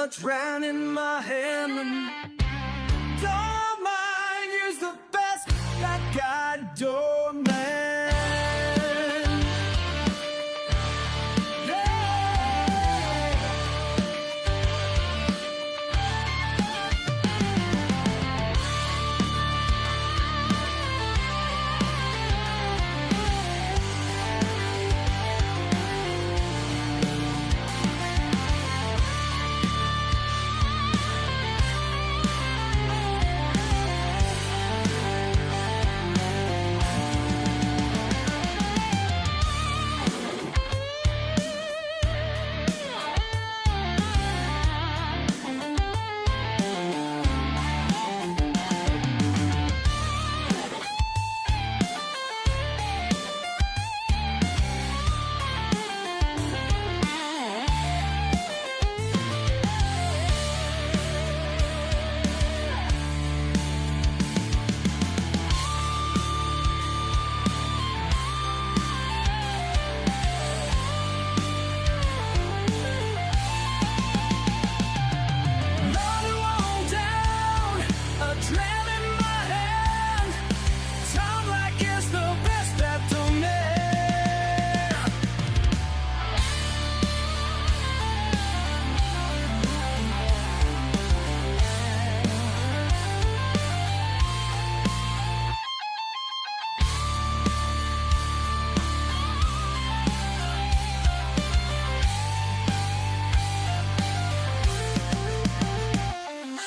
A drown in my hand. Don't mind, use the best like I don't man.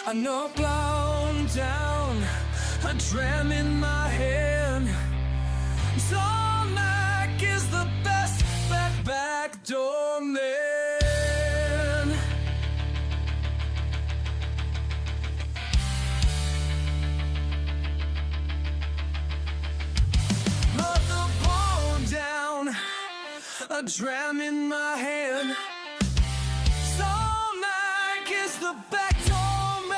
I know blown down, a dram in my hand. Tarmac is the best back door man. Let the ball down, a dram in my hand. Tarmac is the back door man.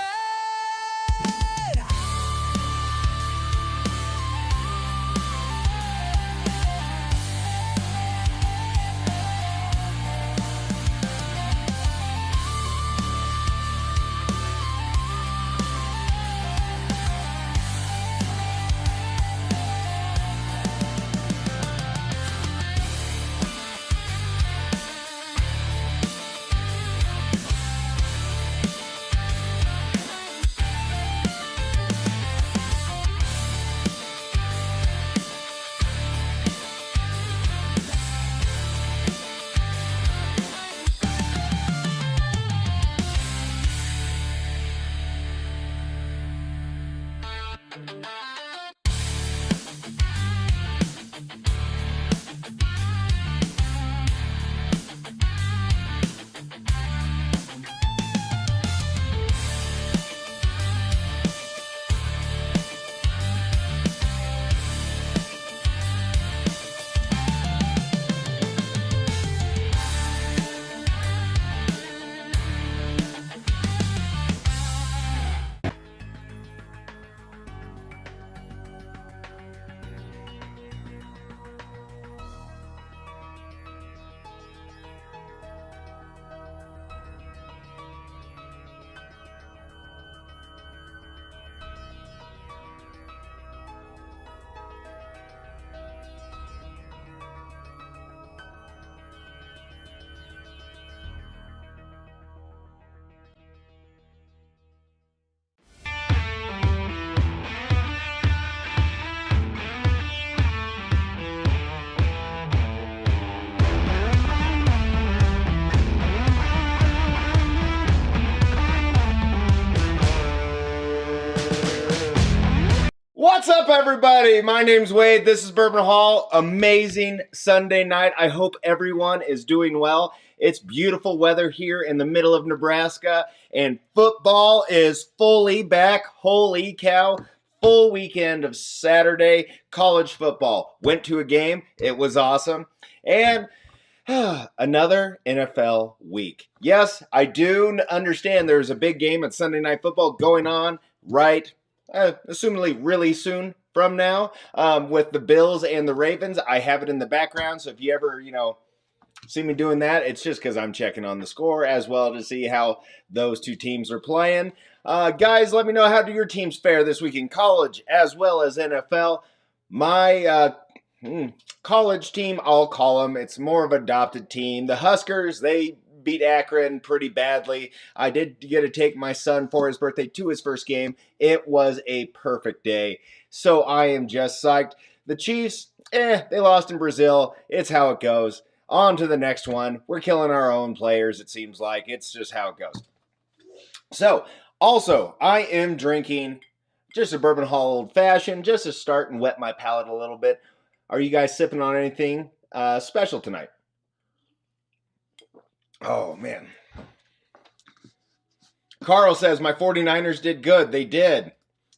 What's up, everybody? My name's Wade. This is Bourbon Hall. Amazing Sunday night. I hope everyone is doing well. It's beautiful weather here in the middle of Nebraska, and football is fully back. Holy cow. Full weekend of Saturday college football. Went to a game. It was awesome. And another NFL week. Yes, I do understand there's a big game at Sunday Night Football going on right assumingly really soon from now with the Bills and the Ravens. I have it in the background, so if you ever, see me doing that, it's just because I'm checking on the score as well to see how those two teams are playing. Guys, let me know how do your teams fare this week in college as well as NFL. My college team, I'll call them. It's more of an adopted team. The Huskers, they beat Akron pretty badly. I did get to take my son for his birthday to his first game. It was a perfect day. So I am just psyched. The Chiefs, they lost in Brazil. It's how it goes. On to the next one. We're killing our own players, it seems like. It's just how it goes. So, also, I am drinking just a Bourbon Hall Old Fashioned, just to start and wet my palate a little bit. Are you guys sipping on anything special tonight? Oh, man. Carl says, my 49ers did good. They did.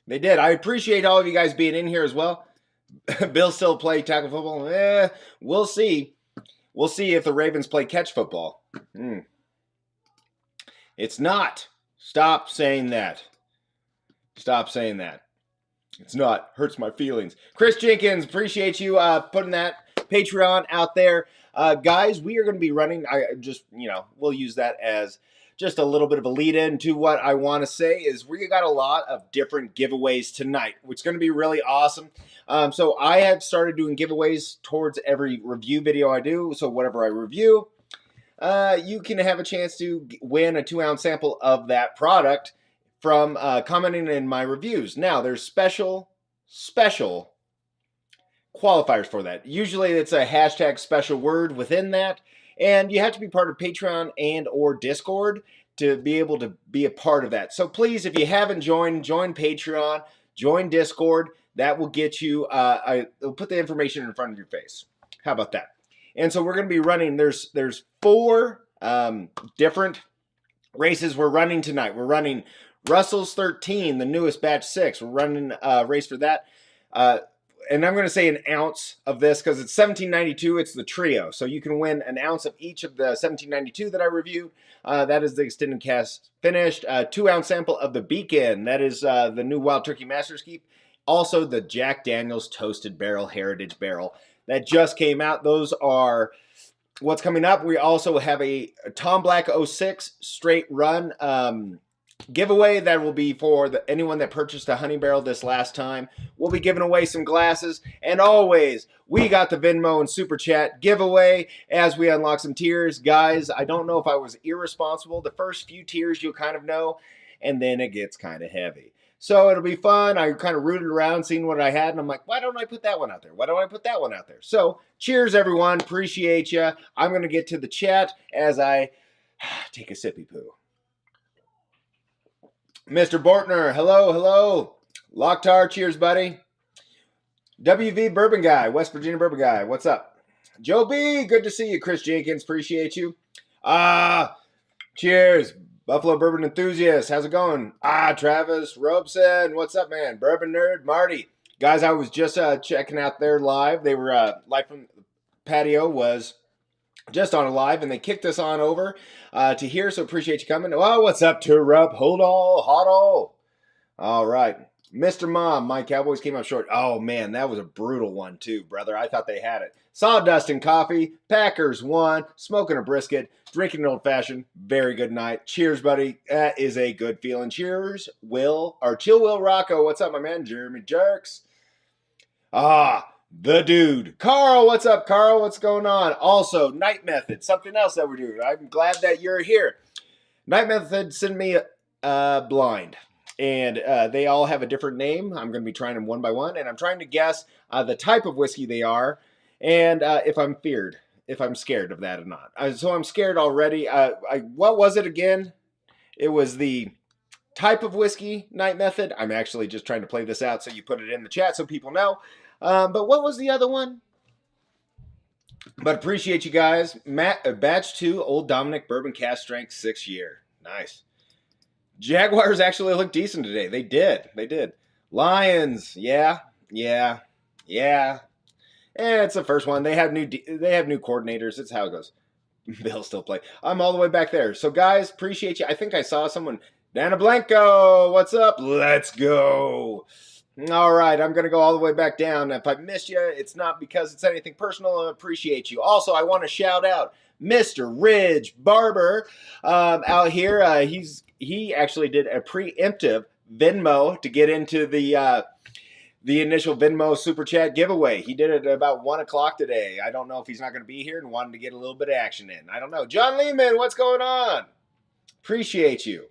They did. I appreciate all of you guys being in here as well. Bill still play tackle football? We'll see. We'll see if the Ravens play catch football. It's not. Stop saying that. Stop saying that. It's not. Hurts my feelings. Chris Jenkins, appreciate you putting that Patreon out there. Guys, we are going to be running, we'll use that as just a little bit of a lead in to what I want to say is we got a lot of different giveaways tonight, which is going to be really awesome. So I have started doing giveaways towards every review video I do. So whatever I review, you can have a chance to win a 2-ounce sample of that product from commenting in my reviews. Now, there's special qualifiers for that. Usually it's a hashtag special word within that, and you have to be part of Patreon and or Discord to be able to be a part of that. So please, if you haven't joined, join Patreon, join Discord. That will get you, it'll put the information in front of your face. How about that? And so we're going to be running, there's 4 different races we're running tonight. We're running Russell's 13, the newest batch 6. We're running a race for that. And I'm going to say an ounce of this because it's $17.92. It's the trio. So you can win an ounce of each of the $17.92 that I reviewed. That is the extended cast finished. 2-ounce sample of the Beacon. That is the new Wild Turkey Master's Keep. Also the Jack Daniel's Toasted Barrel Heritage Barrel. That just came out. Those are what's coming up. We also have a Tom Black 06 straight run giveaway that will be for anyone that purchased a Honey Barrel this last time. We'll be giving away some glasses. And always, we got the Venmo and Super Chat giveaway as we unlock some tiers. Guys, I don't know if I was irresponsible. The first few tiers you'll kind of know, and then it gets kind of heavy. So it'll be fun. I kind of rooted around, seeing what I had, and I'm like, why don't I put that one out there? Why don't I put that one out there? So cheers, everyone. Appreciate you. I'm going to get to the chat as I take a sippy poo. Mr. Bortner, hello. Locktar, cheers, buddy. WV Bourbon Guy, West Virginia Bourbon Guy, what's up? Joe B, good to see you. Chris Jenkins, appreciate you. Cheers. Buffalo Bourbon Enthusiast, how's it going? Travis Robeson, what's up, man? Bourbon Nerd, Marty. Guys, I was just checking out their live. They were live from the patio, was just on a live, and they kicked us on over to here, so appreciate you coming. Oh, what's up, Turup? Hold on, hot. All right. Mr. Mom, my Cowboys came up short. Oh, man, that was a brutal one, too, brother. I thought they had it. Sawdust and coffee. Packers won. Smoking a brisket. Drinking an old-fashioned. Very good night. Cheers, buddy. That is a good feeling. Cheers, Chill Will Rocco. What's up, my man? Jeremy Jerks. The dude. Carl, what's up, Carl? What's going on? Also, Night Method. Something else that we're doing. I'm glad that you're here. Night Method sent me blind. And they all have a different name. I'm going to be trying them one by one. And I'm trying to guess the type of whiskey they are. And if I'm scared of that or not. So I'm scared already. What was it again? It was the type of whiskey, Night Method. I'm actually just trying to play this out so you put it in the chat so people know. But what was the other one? But appreciate you guys. Batch 2, Old Dominic Bourbon Cast Strength 6 year. Nice. Jaguars actually look decent today. They did. Lions, yeah. It's the first one. They have new coordinators. It's how it goes. They'll still play. I'm all the way back there. So guys, appreciate you. I think I saw someone. Dana Blanco, what's up? Let's go. All right, I'm going to go all the way back down. If I missed you, it's not because it's anything personal. I appreciate you. Also, I want to shout out Mr. Ridge Barber out here. He actually did a preemptive Venmo to get into the initial Venmo super chat giveaway. He did it at about 1 o'clock today. I don't know if he's not going to be here and wanted to get a little bit of action in. I don't know. John Lehman, what's going on? Appreciate you.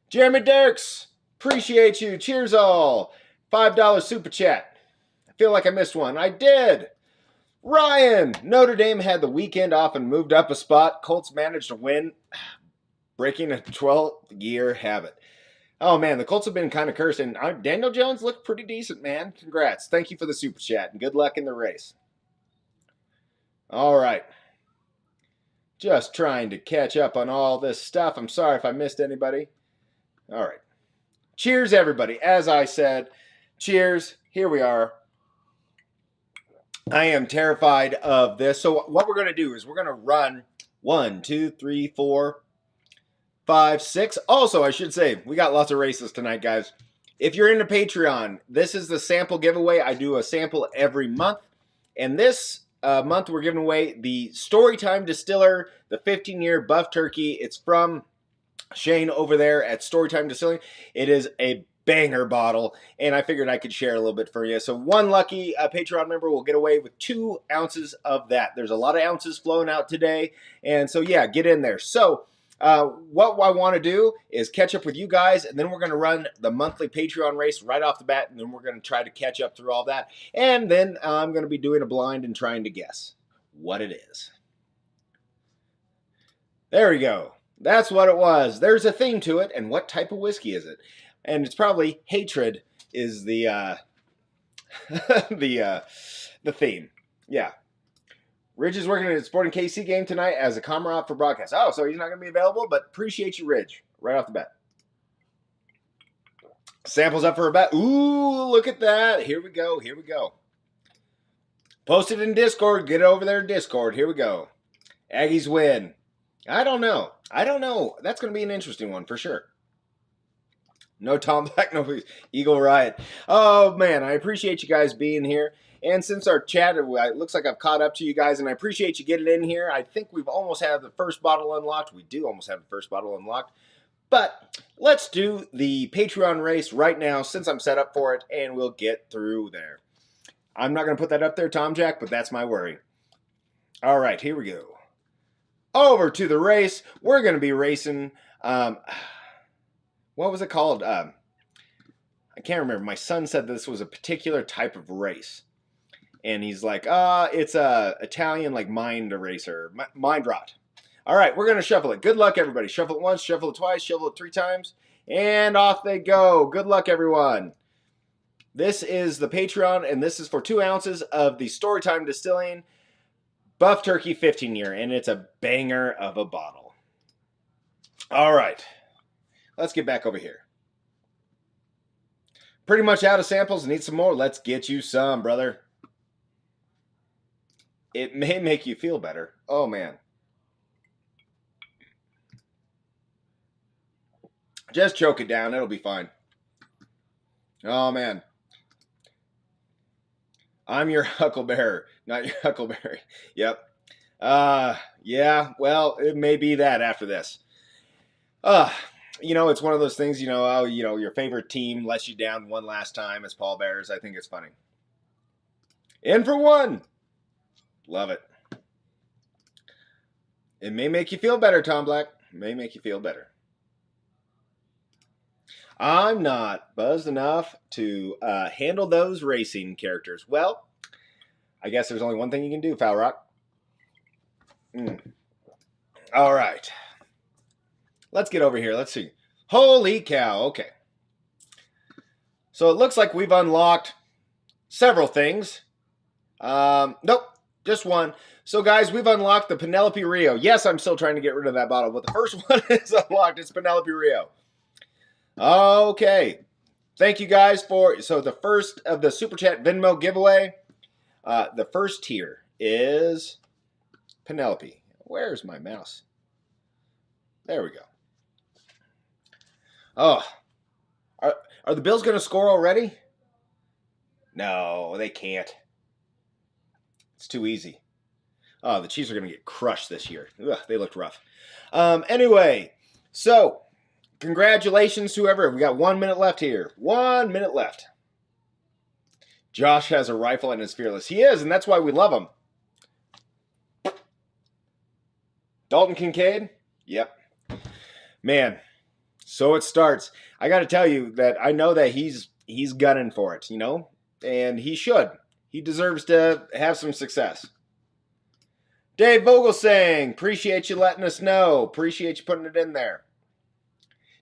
Jeremy Dirks, appreciate you. Cheers all. $5 super chat. I feel like I missed one. I did. Ryan, Notre Dame had the weekend off and moved up a spot. Colts managed to win, breaking a 12-year habit. Oh, man, the Colts have been kind of cursed, and Daniel Jones looked pretty decent, man. Congrats. Thank you for the super chat, and good luck in the race. All right. Just trying to catch up on all this stuff. I'm sorry if I missed anybody. All right. Cheers, everybody. As I said, cheers. Here we are. I am terrified of this. So what we're going to do is we're going to run 1, 2, 3, 4, 5, 6. Also, I should say, we got lots of races tonight, guys. If you're into Patreon, this is the sample giveaway. I do a sample every month. And this month, we're giving away the Storytime Distiller, the 15-year Buff Turkey. It's from Shane over there at Storytime Distilling. It is a banger bottle, and I figured I could share a little bit for you. So one lucky Patreon member will get away with 2 ounces of that. There's a lot of ounces flowing out today, and so yeah, get in there. So what I want to do is catch up with you guys, and then we're going to run the monthly Patreon race right off the bat, and then we're going to try to catch up through all that, and then I'm going to be doing a blind and trying to guess what it is. There we go. That's what it was. There's a theme to it, and what type of whiskey is it? And it's probably hatred is the the theme. Yeah. Ridge is working at a Sporting KC game tonight as a comrade for broadcast. Oh, so he's not going to be available, but appreciate you, Ridge, right off the bat. Samples up for a bet. Ooh, look at that. Here we go. Here we go. Post it in Discord. Get it over there in Discord. Here we go. Aggies win. I don't know. That's going to be an interesting one for sure. No Tom Black, no Eagle Riot. Oh, man, I appreciate you guys being here. And since our chat, it looks like I've caught up to you guys, and I appreciate you getting in here. I think we've almost had the first bottle unlocked. We do almost have the first bottle unlocked. But let's do the Patreon race right now since I'm set up for it, and we'll get through there. I'm not going to put that up there, Tom Jack, but that's my worry. All right, here we go. Over to the race. We're going to be racing... what was it called? I can't remember. My son said this was a particular type of race. And he's like, it's a Italian like mind eraser, mind rot. All right, we're going to shuffle it. Good luck, everybody. Shuffle it once, shuffle it twice, shuffle it 3 times. And off they go. Good luck, everyone. This is the Patreon, and this is for 2 ounces of the Storytime Distilling Buff Turkey 15-year. And it's a banger of a bottle. All right. Let's get back over here. Pretty much out of samples. Need some more. Let's get you some, brother. It may make you feel better. Oh, man. Just choke it down. It'll be fine. Oh, man. I'm your huckleberry, not your huckleberry. Yep. Yeah, well, it may be that after this. You know, it's one of those things, your favorite team lets you down one last time as Paul Bears. I think it's funny. In for one. Love it. It may make you feel better, Tom Black. It may make you feel better. I'm not buzzed enough to handle those racing characters. Well, I guess there's only one thing you can do, Foul Rock. All right. Let's get over here. Let's see. Holy cow. Okay. So it looks like we've unlocked several things. Nope. Just one. So, guys, we've unlocked the Penelope Rio. Yes, I'm still trying to get rid of that bottle, but the first one is unlocked. It's Penelope Rio. Okay. Thank you, guys, for... So, the first of the Super Chat Venmo giveaway, the first tier is Penelope. Where's my mouse? There we go. Oh. Are the Bills going to score already? No, they can't. It's too easy. Oh, the Chiefs are going to get crushed this year. Ugh, they looked rough. Anyway, so congratulations to whoever. We got 1 minute left here. 1 minute left. Josh has a rifle and is fearless. He is, and that's why we love him. Dalton Kincaid? Yep. Man, so it starts. I got to tell you that I know that he's gunning for it, you know? And he should. He deserves to have some success. Dave Vogelsang, appreciate you letting us know. Appreciate you putting it in there.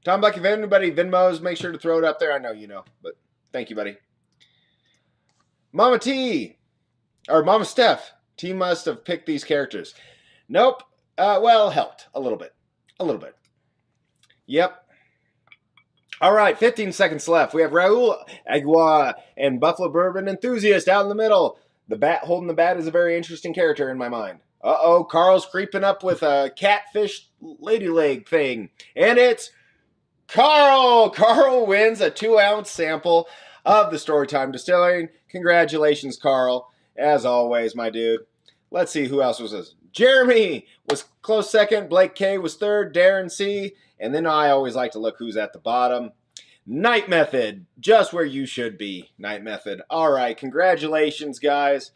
Tom Black, if anybody Venmos, make sure to throw it up there. I know you know, but thank you, buddy. Mama T, or Mama Steph, T must have picked these characters. Nope. Well, helped a little bit. A little bit. Yep. All right, 15 seconds left. We have Raul Agua and Buffalo Bourbon Enthusiast out in the middle. The bat holding the bat is a very interesting character in my mind. Uh-oh, Carl's creeping up with a catfish lady leg thing. And it's Carl! Carl wins a 2-ounce sample of the Storytime Distilling. Congratulations, Carl. As always, my dude. Let's see, who else was this? Jeremy was close second. Blake K was third. Darren C. And then I always like to look who's at the bottom. Night Method, just where you should be, Night Method. All right, congratulations, guys.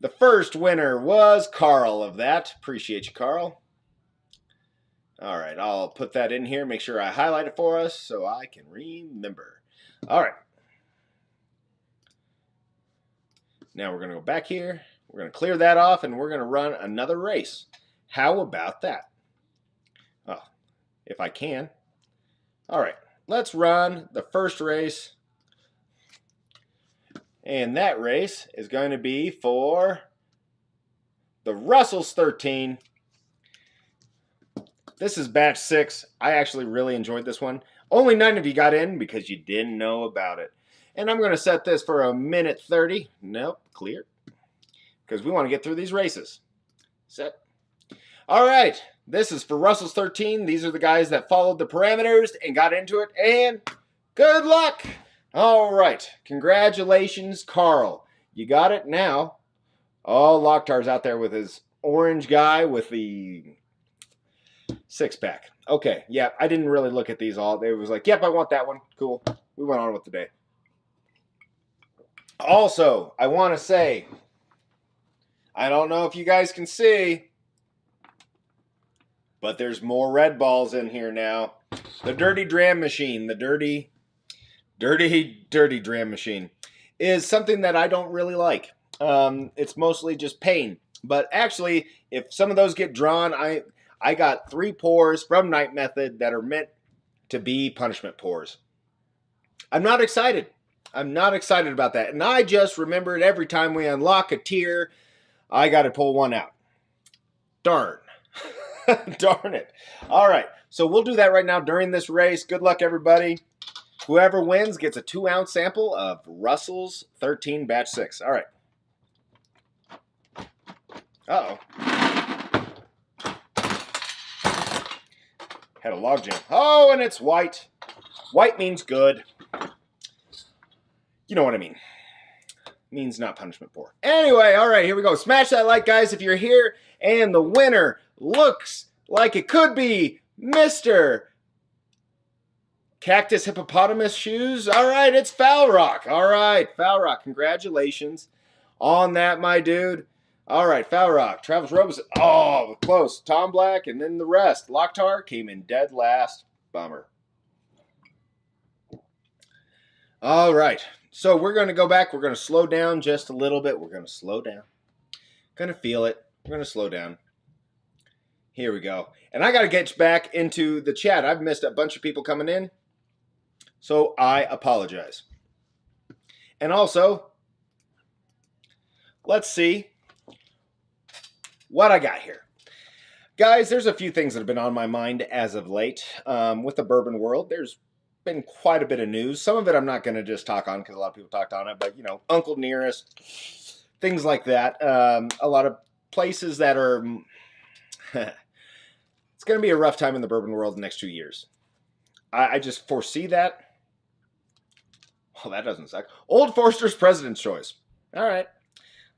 The first winner was Carl of that. Appreciate you, Carl. All right, I'll put that in here. Make sure I highlight it for us so I can remember. All right. Now we're going to go back here. We're going to clear that off, and we're going to run another race. How about that? Oh, if I can. All right, let's run the first race. And that race is going to be for the Russell's 13. This is batch 6. I actually really enjoyed this one. Only 9 of you got in because you didn't know about it. And I'm going to set this for 1:30. Nope, clear. Because we want to get through these races. Set. All right, this is for Russell's 13. These are the guys that followed the parameters and got into it. And good luck. All right, congratulations, Carl. You got it now. Oh, Locktar's out there with his orange guy with the 6-pack. Okay, yeah, I didn't really look at these all. They was like, yep, I want that one. Cool. We went on with the day. Also, I want to say, I don't know if you guys can see, but there's more red balls in here now. The Dirty Dram Machine, the dirty Dram Machine, is something that I don't really like. It's mostly just pain. But actually, if some of those get drawn, I got 3 pours from Night Method that are meant to be punishment pours. I'm not excited. I'm not excited about that. And I just remembered every time we unlock a tier, I got to pull one out. Darn. Darn it. All right. So we'll do that right now during this race. Good luck, everybody. Whoever wins gets a 2-ounce sample of Russell's 13 batch 6. All right. Uh-oh. Had a logjam. Oh, and it's white. White means good. You know what I mean. Means not punishment pour. Anyway, all right, here we go. Smash that like, guys, if you're here. And the winner looks like it could be Mr. Cactus Hippopotamus Shoes. All right, it's Foul Rock. All right, Foul Rock, congratulations on that, my dude. All right, Foul Rock, Travis Robinson. Oh, close. Tom Black, and then the rest. Locktar came in dead last. Bummer. All right, so we're going to go back. We're going to slow down just a little bit. We're going to slow down. Going to feel it. We're going to slow down. Here we go. And I got to get back into the chat. I've missed a bunch of people coming in, so I apologize. And also, let's see what I got here. Guys, there's a few things that have been on my mind as of late. With the bourbon world, there's been quite a bit of news. Some of it I'm not going to just talk on because a lot of people talked on it, but, you know, Uncle Nearest, things like that. A lot of places that are... It's going to be a rough time in the bourbon world the next 2 years. I just foresee that. Oh, that doesn't suck. Old Forester's President's Choice. All right.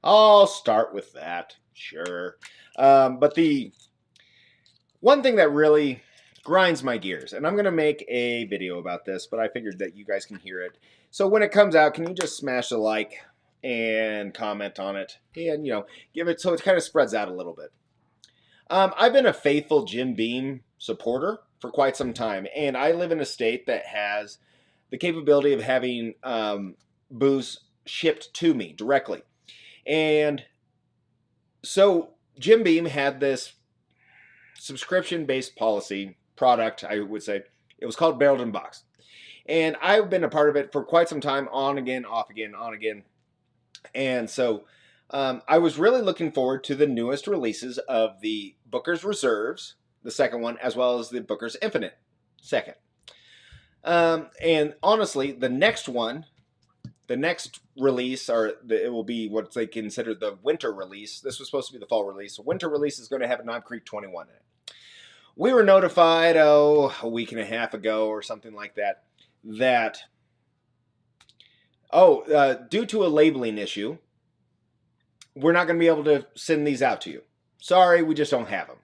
I'll start with that. Sure. But the one thing that really grinds my gears, and I'm going to make a video about this, but I figured that you guys can hear it. So when it comes out, can you just smash a like and comment on it? And, give it so it kind of spreads out a little bit. I've been a faithful Jim Beam supporter for quite some time, and I live in a state that has the capability of having booze shipped to me directly. And so Jim Beam had this subscription-based policy product, I would say. It was called Barreled and Boxed. And I've been a part of it for quite some time, on again, off again, on again. And so I was really looking forward to the newest releases of the Booker's Reserves, the second one, as well as the Booker's Infinite, second. And honestly, the next release, it will be what they consider the winter release. This was supposed to be the fall release. The winter release is going to have a Knob Creek 21 in it. We were notified, a week and a half ago or something like that, due to a labeling issue, we're not going to be able to send these out to you. Sorry, we just don't have them.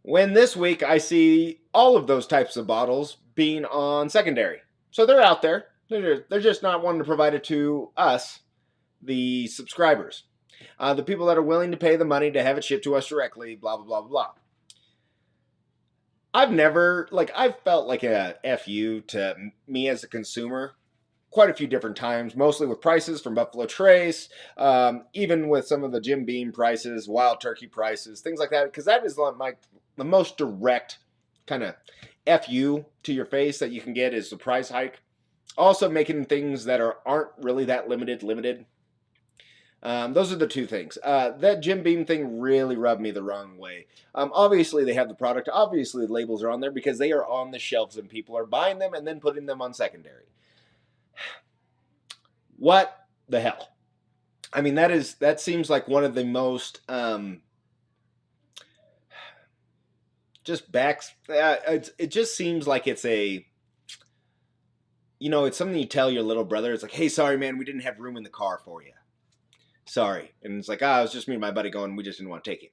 When this week I see all of those types of bottles being on secondary. So they're out there. They're just not wanting to provide it to us, the subscribers. The people that are willing to pay the money to have it shipped to us directly, blah, blah, blah, blah, blah. I've felt like a FU to me as a consumer quite a few different times, mostly with prices from Buffalo Trace, even with some of the Jim Beam prices, Wild Turkey prices, things like that, because that is the most direct kind of FU to your face that you can get is the price hike. Also making things that aren't really that limited. Those are the two things. That Jim Beam thing really rubbed me the wrong way. Obviously, they have the product. Obviously, the labels are on there because they are on the shelves and people are buying them and then putting them on secondary. What the hell? I mean, that seems like one of the most it just seems like it's it's something you tell your little brother. It's like, hey, sorry, man, we didn't have room in the car for you. Sorry. And it's like, it was just me and my buddy going, we just didn't want to take it.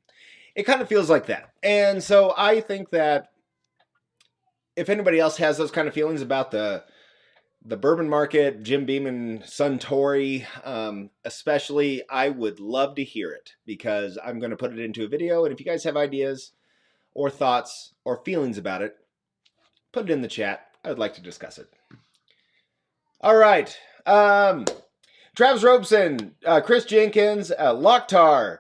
It kind of feels like that. And so I think that if anybody else has those kind of feelings about the bourbon market, Jim Beam and Suntory, especially, I would love to hear it because I'm going to put it into a video. And if you guys have ideas or thoughts or feelings about it, put it in the chat. I would like to discuss it. All right. Travis Robeson, Chris Jenkins, Locktar.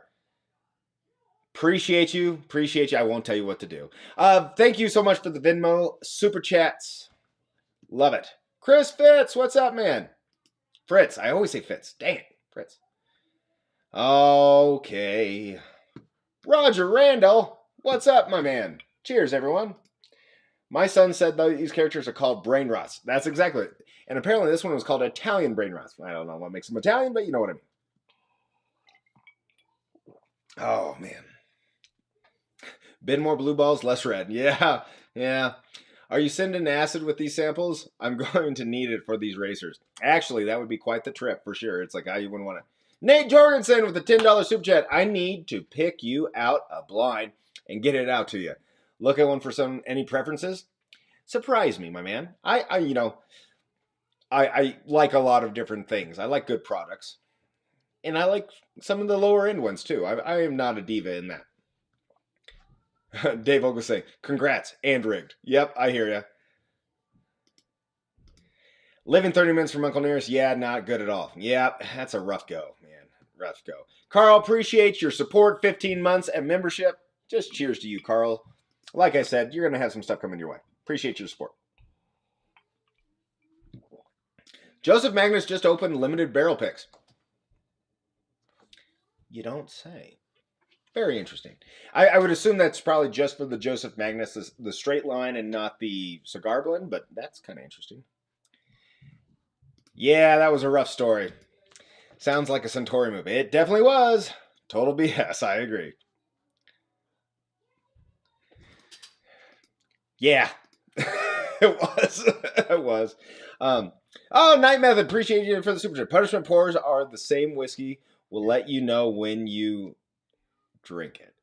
Appreciate you. I won't tell you what to do. Thank you so much for the Venmo super chats. Love it. Chris Fitz, what's up, man? Fritz. I always say Fitz. Dang it, Fritz. Okay. Roger Randall, what's up, my man? Cheers, everyone. My son said these characters are called brain rots. That's exactly it. And apparently this one was called Italian brain rots. I don't know what makes them Italian, but you know what I mean. Oh, man. Been more blue balls, less red. Yeah. Are you sending acid with these samples? I'm going to need it for these racers. Actually, that would be quite the trip for sure. It's like, you wouldn't want to. Nate Jorgensen with a $10 super chat. I need to pick you out a blind and get it out to you. Look at one for any preferences. Surprise me, my man. I like a lot of different things. I like good products. And I like some of the lower end ones too. I am not a diva in that. Dave Vogel saying, congrats, and rigged. Yep, I hear ya. Living 30 minutes from Uncle Nearest, yeah, not good at all. Yeah, that's a rough go, man. Rough go. Carl, appreciate your support. 15 months and membership. Just cheers to you, Carl. Like I said, you're going to have some stuff coming your way. Appreciate your support. Joseph Magnus just opened limited barrel picks. You don't say. Very interesting. I would assume that's probably just for the Joseph Magnus, the straight line, and not the cigar blend, but that's kind of interesting. Yeah, that was a rough story. Sounds like a Suntory movie. It definitely was. Total BS, I agree. Yeah. It was. It was. Oh, Night Method. Appreciate you for the super chat. Punishment pours are the same whiskey. Will let you know when you drink it.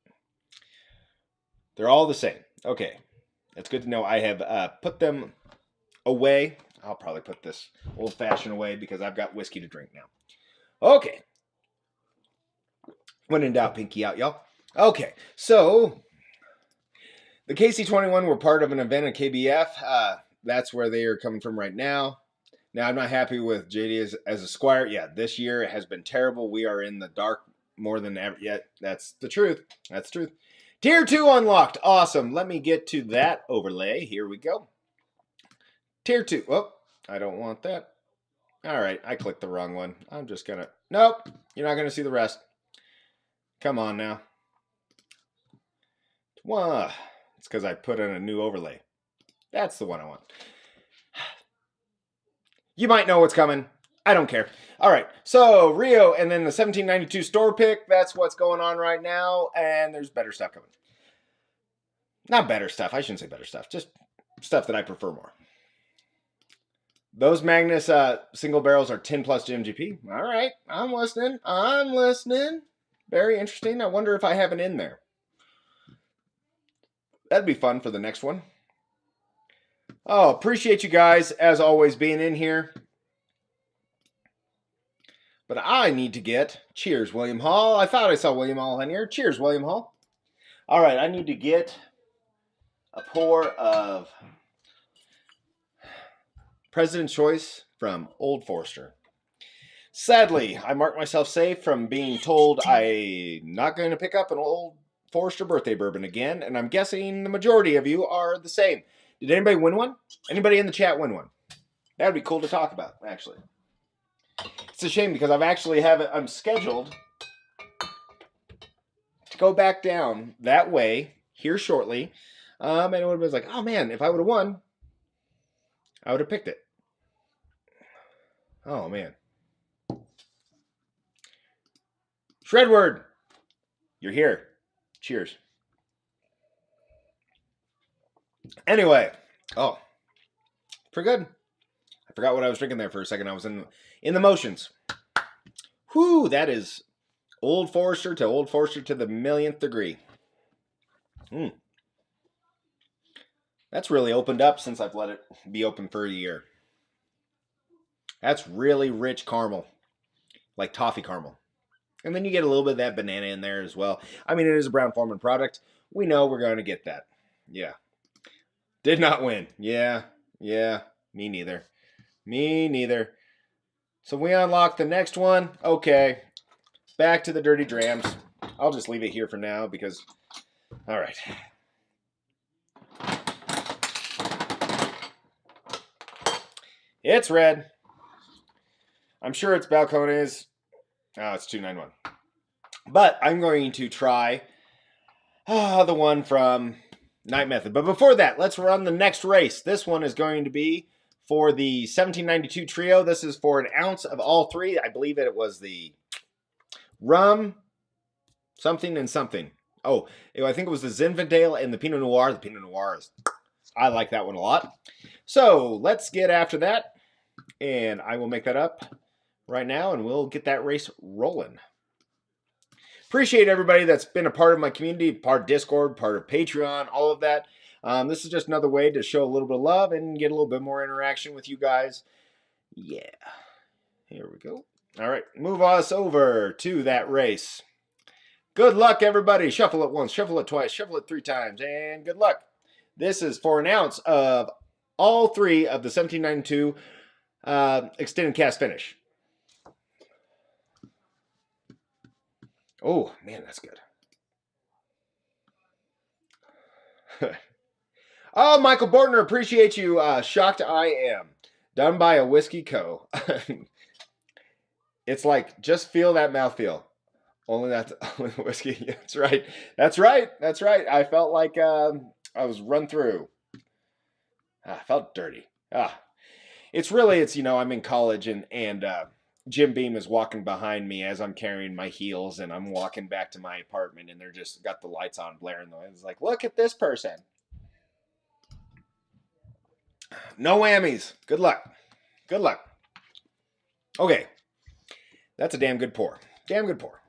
They're all the same. Okay. That's good to know. I have put them away. I'll probably put this old-fashioned away because I've got whiskey to drink now. Okay. When in doubt, pinky out, y'all. Okay. So, the KC21 were part of an event at KBF. That's where they are coming from right now. Now, I'm not happy with JD as a squire. Yeah, this year has been terrible. We are in the dark more than ever. Yeah, that's the truth. That's the truth. Tier 2 unlocked. Awesome. Let me get to that overlay. Here we go. Tier 2. Oh, I don't want that. All right, I clicked the wrong one. I'm just going to... Nope, you're not going to see the rest. Come on now. It's because I put in a new overlay. That's the one I want. You might know what's coming. I don't care. All right, so Rio and then the 1792 store pick. That's what's going on right now, and there's better stuff coming. Not better stuff. I shouldn't say better stuff. Just stuff that I prefer more. Those Magnus single barrels are 10 plus GMGP. All right, I'm listening. I'm listening. Very interesting. I wonder if I have it in there. That'd be fun for the next one. Oh, appreciate you guys, as always, being in here. But I need to get... Cheers, William Hall. I thought I saw William Hall in here. Cheers, William Hall. All right, I need to get a pour of President's Choice from Old Forester. Sadly, I marked myself safe from being told I'm not going to pick up an Old Forester birthday bourbon again, and I'm guessing the majority of you are the same. Did anybody win one? Anybody in the chat win one? That would be cool to talk about, actually. It's a shame because I'm scheduled to go back down that way here shortly. And it would have been like, oh man, if I would have won, I would have picked it. Oh man. Shredward, you're here. Cheers. Anyway, oh, pretty good. I forgot what I was drinking there for a second. I was in the motions. Whew, that is Old Forester to the millionth degree. That's really opened up since I've let it be open for a year. That's really rich caramel, like toffee caramel. And then you get a little bit of that banana in there as well. I mean, it is a Brown-Forman product. We know we're going to get that. Yeah. Did not win. Yeah. Me neither. Me neither. So we unlock the next one. Okay. Back to the Dirty Drams. I'll just leave it here for now because... All right. It's red. I'm sure it's Balcones. Oh, it's 291. But I'm going to try the one from Night Method. But before that, let's run the next race. This one is going to be for the 1792 trio. This is for an ounce of all three. I believe it was the rum, something, and something. Oh, I think it was the Zinfandel and the Pinot Noir. The Pinot Noir I like that one a lot. So let's get after that. And I will make that up right now, and we'll get that race rolling. Appreciate everybody that's been a part of my community, part of Discord, part of Patreon, all of that. This is just another way to show a little bit of love and get a little bit more interaction with you guys. Yeah. Here we go. All right. Move us over to that race. Good luck, everybody. Shuffle it once, shuffle it twice, shuffle it 3 times, and good luck. This is for an ounce of all three of the 1792 extended cast finish. Oh, man, that's good. Oh, Michael Bortner, appreciate you. Shocked I am. Done by a Whiskey Co. It's like, just feel that mouthfeel. Only that's only whiskey. That's right. That's right. That's right. I felt like I was run through. I felt dirty. It's I'm in college and Jim Beam is walking behind me as I'm carrying my heels and I'm walking back to my apartment and they're just got the lights on blaring. It's like, look at this person. No whammies. Good luck. Good luck. Okay. That's a damn good pour. Damn good pour.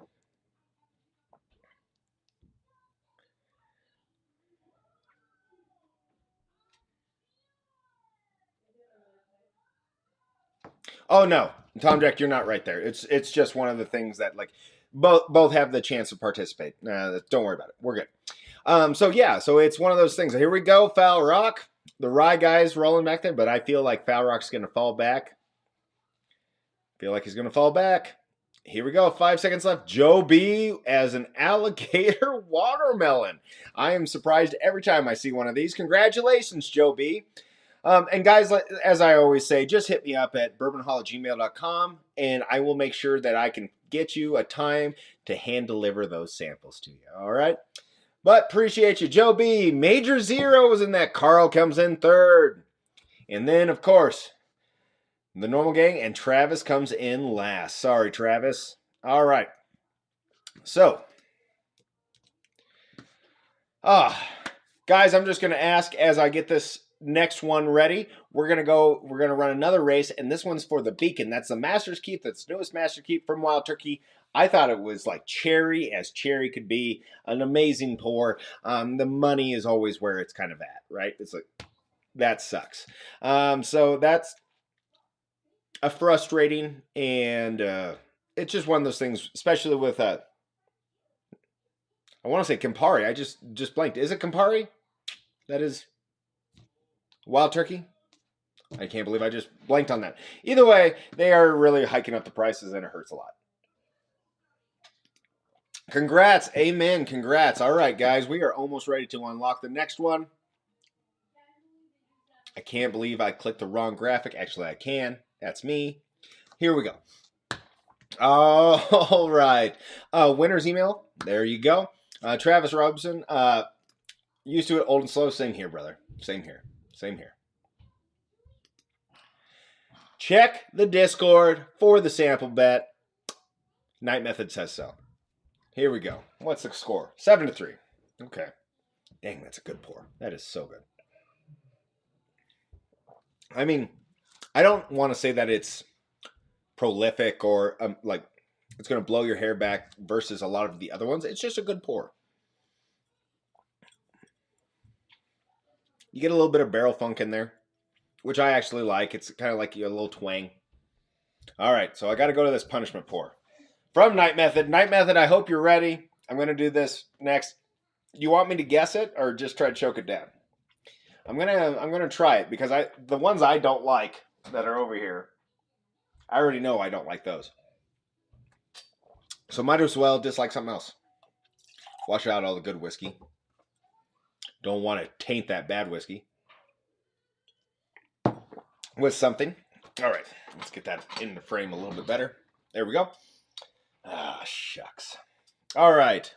Oh no, Tom Jack, you're not right there. It's just one of the things that like both have the chance to participate. Don't worry about it. We're good. So yeah, so it's one of those things. Here we go, Foul Rock. The Rye guy's rolling back there, but I feel like Foul Rock's going to fall back. Feel like he's going to fall back. Here we go. 5 seconds left. Joe B as an alligator watermelon. I am surprised every time I see one of these. Congratulations, Joe B. And guys, as I always say, just hit me up at bourbonhall@gmail.com and I will make sure that I can get you a time to hand deliver those samples to you. All right? But appreciate you, Joe B. Major zeros in that. Carl comes in third. And then, of course, the normal gang, and Travis comes in last. Sorry, Travis. All right. So, guys, I'm just going to ask as I get this next one ready. We're going to run another race, and this one's for the Beacon. That's the Master's Keep. That's the newest Master Keep from Wild Turkey. I thought it was like cherry as cherry could be. An amazing pour. The money is always where it's kind of at, right? It's like, that sucks. So that's a frustrating, and it's just one of those things, especially with I want to say Campari. I just blanked. Is it Campari? That is Wild Turkey? I can't believe I just blanked on that. Either way, they are really hiking up the prices, and it hurts a lot. Congrats. Amen. Congrats. All right, guys. We are almost ready to unlock the next one. I can't believe I clicked the wrong graphic. Actually, I can. That's me. Here we go. All right. Winner's email. There you go. Travis Robson. Used to it, old and slow. Same here, brother. Same here. Same here. Check the Discord for the sample bet. Night Method says so. Here we go. What's the score? 7-3. Okay. Dang, that's a good pour. That is so good. I mean, I don't want to say that it's prolific or like it's going to blow your hair back versus a lot of the other ones. It's just a good pour. You get a little bit of barrel funk in there, which I actually like. It's kind of like a little twang. All right, so I got to go to this punishment pour from Night Method. Night Method, I hope you're ready. I'm going to do this next. You want me to guess it or just try to choke it down? I'm gonna try it because the ones I don't like that are over here, I already know I don't like those. So might as well dislike something else. Wash out all the good whiskey. Don't want to taint that bad whiskey with something. All right, let's get that in the frame a little bit better. There we go. Ah, shucks. All right.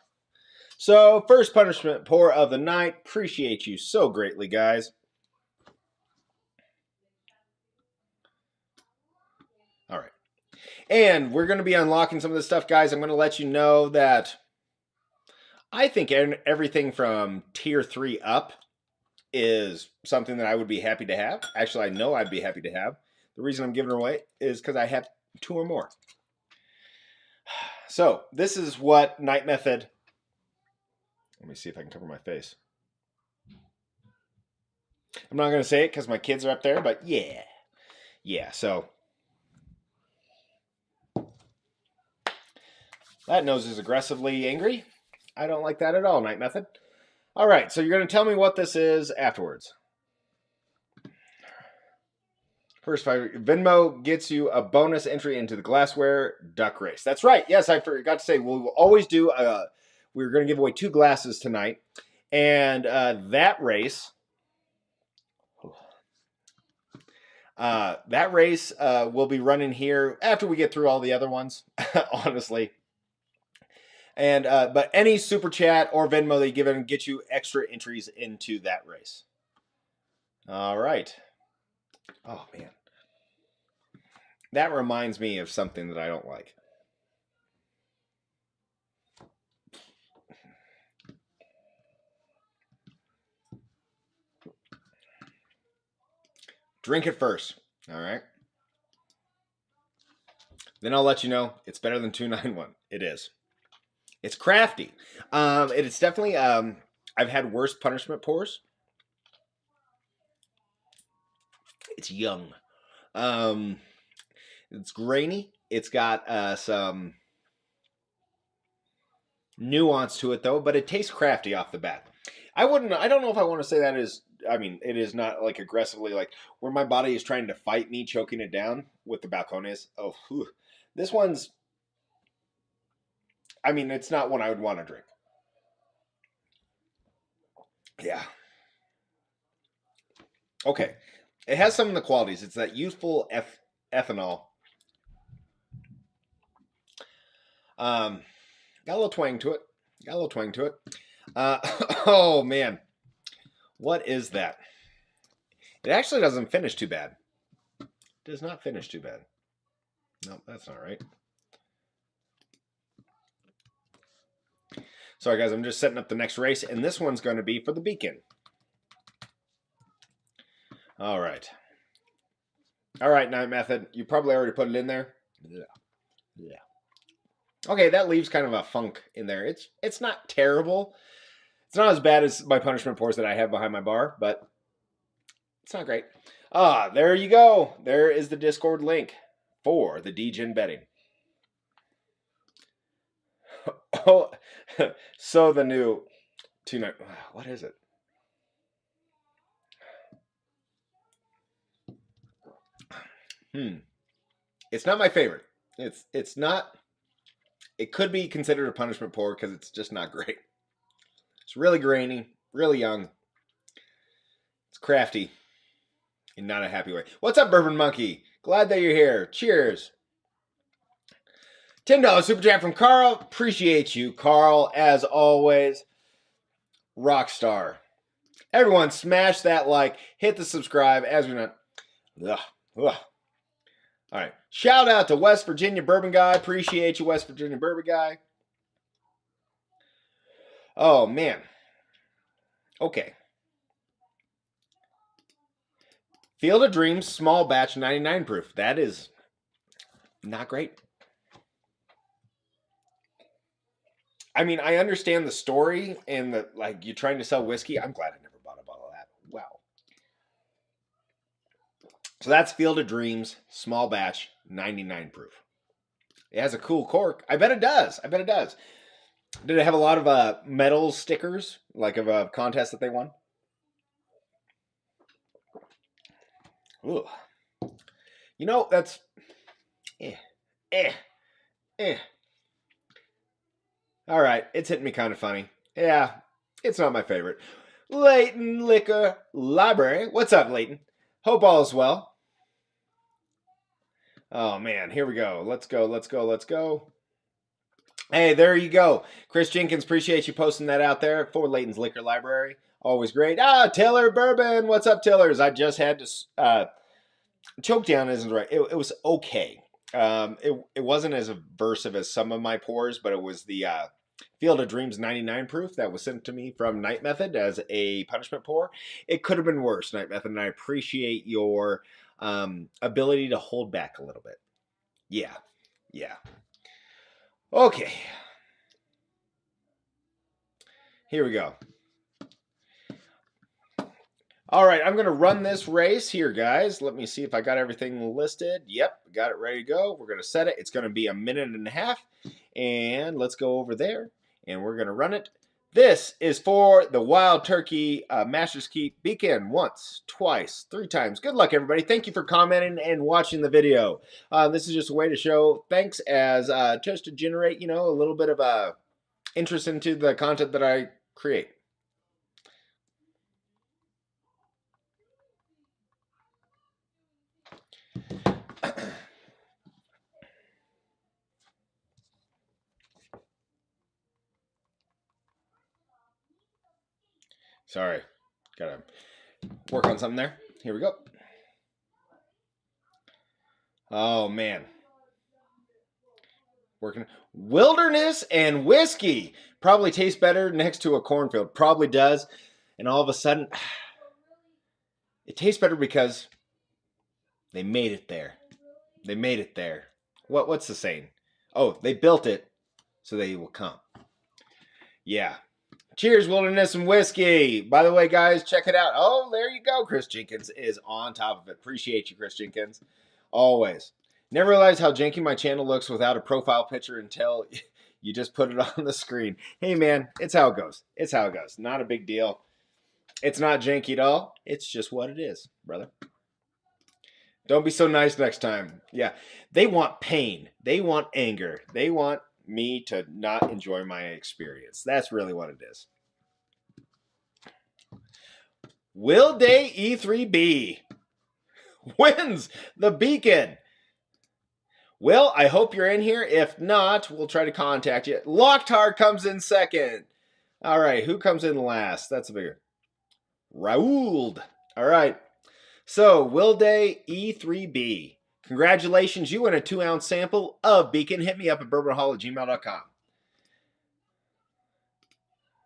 So, first punishment pour of the night. Appreciate you so greatly, guys. All right. And we're going to be unlocking some of this stuff, guys. I'm going to let you know that I think everything from tier 3 up is something that I would be happy to have. Actually, I know I'd be happy to have. The reason I'm giving it away is because I have 2 or more. So, this is what Night Method... Let me see if I can cover my face. I'm not going to say it because my kids are up there, but yeah. Yeah, so. That nose is aggressively angry. I don't like that at all, Night Method. All right, so you're going to tell me what this is afterwards. First, Venmo gets you a bonus entry into the glassware duck race. That's right. Yes, I forgot to say, we'll always do we're going to give away 2 glasses tonight. And that race will be running here after we get through all the other ones, honestly. And but any super chat or Venmo they give them get you extra entries into that race. All right. Oh, man. That reminds me of something that I don't like. Drink it first. All right. Then I'll let you know it's better than 291. It is. It's crafty. It's definitely. I've had worse punishment pours. It's young. It's grainy. It's got some nuance to it though, but it tastes crafty off the bat. I don't know if I want to say that is. I mean, it is not like aggressively like where my body is trying to fight me, choking it down with the balcones. Oh, whew. This one's. I mean, it's not one I would want to drink. Yeah. Okay. It has some of the qualities. It's that youthful ethanol. Got a little twang to it. Oh, man. What is that? It actually doesn't finish too bad. It does not finish too bad. No, that's not right. Sorry, guys. I'm just setting up the next race, and this one's going to be for the Beacon. All right. All right, Night Method. You probably already put it in there. Yeah. Okay, that leaves kind of a funk in there. It's not terrible. It's not as bad as my punishment pours that I have behind my bar, but it's not great. Ah, there you go. There is the Discord link for the DGen betting. Oh, so the new 2 what is it? It's not my favorite. It's not. It could be considered a punishment pour because it's just not great. It's really grainy, really young. It's crafty in not a happy way. What's up, Bourbon Monkey? Glad that you're here. Cheers. $10 super chat from Carl. Appreciate you, Carl, as always. Rockstar. Everyone, smash that like. Hit the subscribe as we're not. All right. Shout out to West Virginia Bourbon Guy. Appreciate you, West Virginia Bourbon Guy. Oh, man. Okay. Field of Dreams, small batch, 99 proof. That is not great. I mean, I understand the story and the like. You're trying to sell whiskey. I'm glad I never bought a bottle of that. Wow. So that's Field of Dreams, small batch, 99 proof. It has a cool cork. I bet it does. Did it have a lot of metal stickers, like of a contest that they won? Ooh. You know, that's All right, it's hitting me kind of funny. Yeah, it's not my favorite. Leighton Liquor Library. What's up, Leighton? Hope all is well. Oh, man, here we go. Let's go. Hey, there you go. Chris Jenkins, appreciate you posting that out there for Leighton's Liquor Library. Always great. Tiller Bourbon. What's up, Tillers? I just had to... choke down isn't right. It was okay. It wasn't as aversive as some of my pours, but it was the Field of Dreams 99 proof that was sent to me from Night Method as a punishment pour. It could have been worse, Night Method, and I appreciate your ability to hold back a little bit. Yeah. Okay. Here we go. All right, I'm going to run this race here, guys. Let me see if I got everything listed. Yep, got it ready to go. We're going to set it. It's going to be 1.5 minutes. And let's go over there, and we're going to run it. This is for the Wild Turkey Master's Keep Beacon once, twice, 3 times. Good luck, everybody. Thank you for commenting and watching the video. This is just a way to show thanks as just to generate, a little bit of interest into the content that I create. Sorry, gotta work on something there. Here we go. Oh, man. Working. Wilderness and whiskey. Probably tastes better next to a cornfield. Probably does. And all of a sudden, it tastes better because They made it there. They made it there. What's the saying? Oh, they built it, so they will come. Yeah. Cheers, Wilderness and Whiskey. By the way, guys, check it out. Oh, there you go. Chris Jenkins is on top of it. Appreciate you, Chris Jenkins. Always. Never realized how janky my channel looks without a profile picture until you just put it on the screen. Hey, man, it's how it goes. It's how it goes. Not a big deal. It's not janky at all. It's just what it is, brother. Don't be so nice next time. Yeah, they want pain. They want anger. They want me to not enjoy my experience. That's really what it is. Will Day E3B wins the beacon. Will, I hope you're in here. If not, we'll try to contact you. Locktar comes in second. All right, who comes in last? That's a bigger. Raoul. All right. So, Will Day E3B. Congratulations, you win a 2-ounce sample of Beacon. Hit me up at bourbonhall@gmail.com.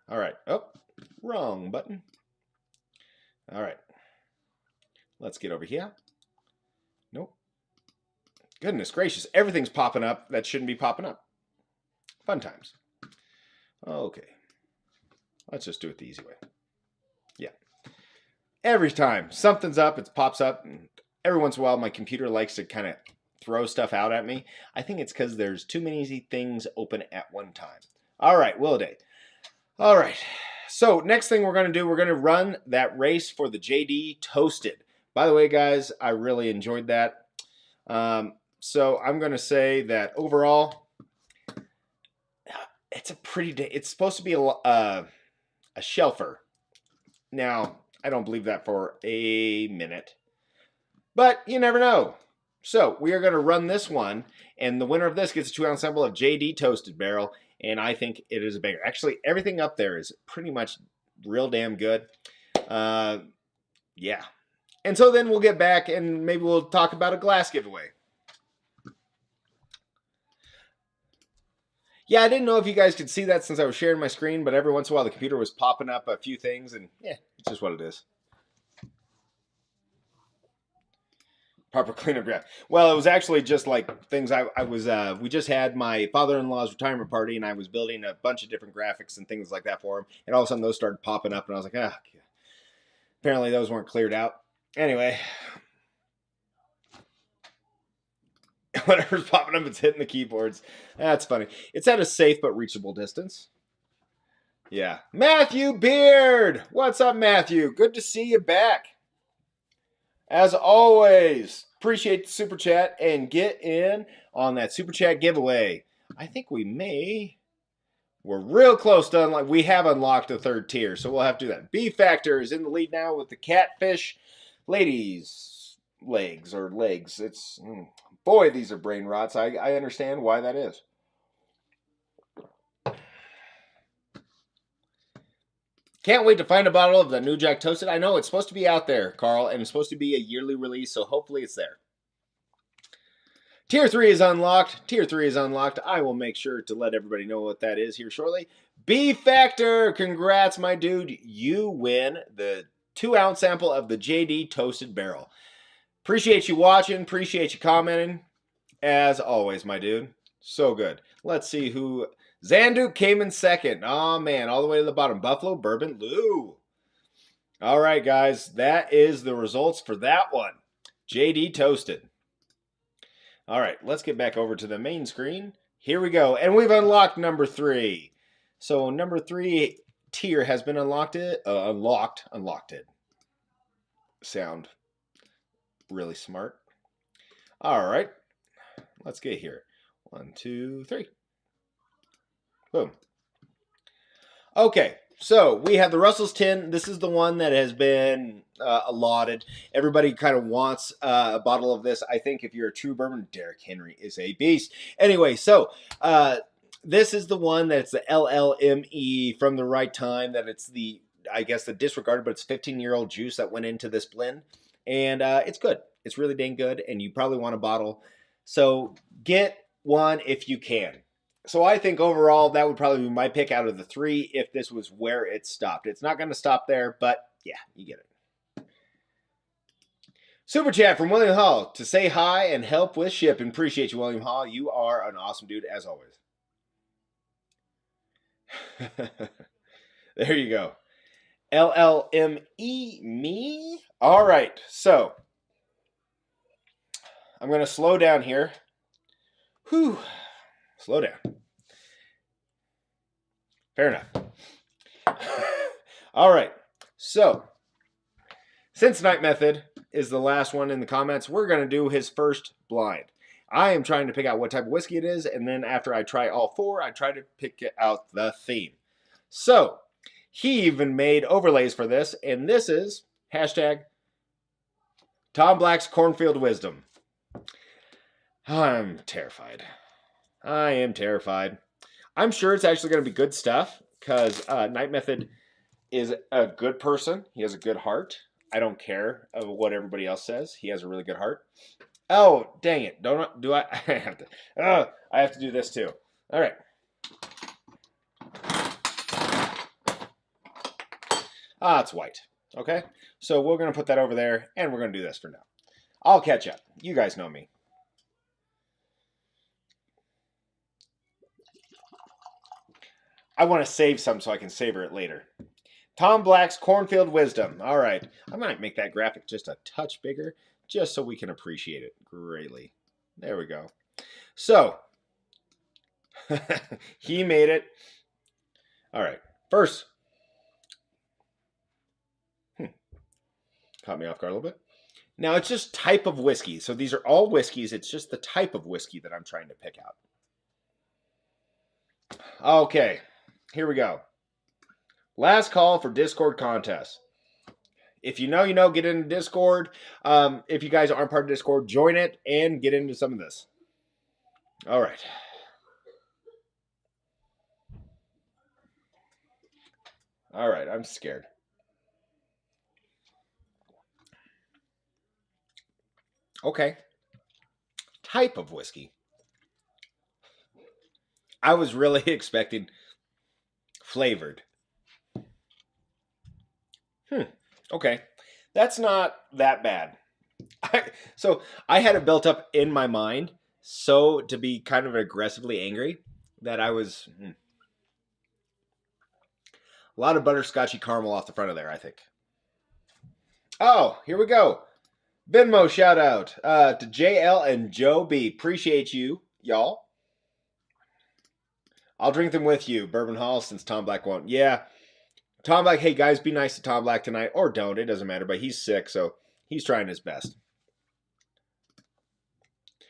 All right. Oh, wrong button. All right. Let's get over here. Nope. Goodness gracious. Everything's popping up that shouldn't be popping up. Fun times. Okay. Let's just do it the easy way. Yeah. Every time something's up, it pops up. And every once in a while, my computer likes to kind of throw stuff out at me. I think it's because there's too many things open at one time. All right, Will Day. All right. So next thing we're going to do, we're going to run that race for the JD Toasted. By the way, guys, I really enjoyed that. So I'm going to say that overall, it's a pretty day. It's supposed to be a shelfer. Now, I don't believe that for a minute, but you never know. So we are going to run this one, and the winner of this gets a 2-ounce sample of JD Toasted Barrel, and I think it is a banger. Actually, everything up there is pretty much real damn good. Yeah. And so then we'll get back, and maybe we'll talk about a glass giveaway. Yeah, I didn't know if you guys could see that since I was sharing my screen, but every once in a while the computer was popping up a few things, and yeah, it's just what it is. Proper cleanup, yeah. Well, it was actually just like things we just had my father-in-law's retirement party, and I was building a bunch of different graphics and things like that for him, and all of a sudden those started popping up, and I was like, ah, apparently those weren't cleared out. Anyway. Whatever's popping up, it's hitting the keyboards. That's funny. It's at a safe but reachable distance. Yeah. Matthew Beard! What's up, Matthew? Good to see you back. As always, appreciate the super chat and get in on that super chat giveaway. I think we're real close to unlock. We have unlocked the third tier, so we'll have to do that. B Factor is in the lead now with the catfish. Ladies, legs. It's... Boy, these are brain rots. I understand why that is. Can't wait to find a bottle of the New Jack Toasted. I know it's supposed to be out there, Carl, and it's supposed to be a yearly release, so hopefully it's there. Tier 3 is unlocked. Tier 3 is unlocked. I will make sure to let everybody know what that is here shortly. B Factor, congrats, my dude. You win the 2-ounce sample of the JD Toasted Barrel. Appreciate you watching. Appreciate you commenting. As always, my dude. So good. Let's see who... Zandu came in second. Oh, man. All the way to the bottom. Buffalo, Bourbon, Lou. All right, guys. That is the results for that one. JD Toasted. All right. Let's get back over to the main screen. Here we go. And we've unlocked number 3. So, number 3 tier has been unlocked. Unlocked it. Sound really smart. All right. Let's get here. 1, 2, 3. Boom. Okay. So we have the Russell's Tin. This is the one that has been allotted. Everybody kind of wants a bottle of this. I think if you're a true bourbon, Derrick Henry is a beast. Anyway, so this is the one that's the LLME from the right time. That it's the, I guess, the disregarded, but it's 15-year-old juice that went into this blend. And it's good. It's really dang good, and you probably want a bottle. So get one if you can. So I think overall that would probably be my pick out of the 3 if this was where it stopped. It's not going to stop there, but yeah, you get it. Super chat from William Hall to say hi and help with shipping. Appreciate you, William Hall. You are an awesome dude as always. There you go. LLME me. All right, so I'm going to slow down here. Whew. Slow down. Fair enough. All right, so since Night Method is the last one in the comments, we're going to do his first blind. I am trying to pick out what type of whiskey it is, and then after I try all four, I try to pick out the theme. So, he even made overlays for this, and this is hashtag Tom Black's Cornfield Wisdom. I'm terrified. I am terrified. I'm sure it's actually going to be good stuff, because Night Method is a good person. He has a good heart. I don't care of what everybody else says. He has a really good heart. Oh, dang it. Do I have to I have to do this too. All right. It's white. Okay? So we're going to put that over there and we're going to do this for now. I'll catch up. You guys know me. I want to save some so I can savor it later. Tom Black's Cornfield Wisdom. All right. I might make that graphic just a touch bigger just so we can appreciate it greatly. There we go. So, he made it. All right. First. Caught me off guard a little bit. Now, it's just type of whiskey. So, these are all whiskeys. It's just the type of whiskey that I'm trying to pick out. Okay. Here we go. Last call for Discord contest. If you know, get into Discord. If you guys aren't part of Discord, join it and get into some of this. All right. All right, I'm scared. Okay. Type of whiskey. I was really expecting flavored. Okay. That's not that bad. So I had it built up in my mind so to be kind of aggressively angry that I was... A lot of butterscotchy caramel off the front of there, I think. Oh, here we go. Venmo shout out to JL and Joe B. Appreciate you, y'all. I'll drink them with you, Bourbon Hall, since Tom Black won't. Yeah. Tom Black, hey guys, be nice to Tom Black tonight. Or don't, it doesn't matter. But he's sick, so he's trying his best.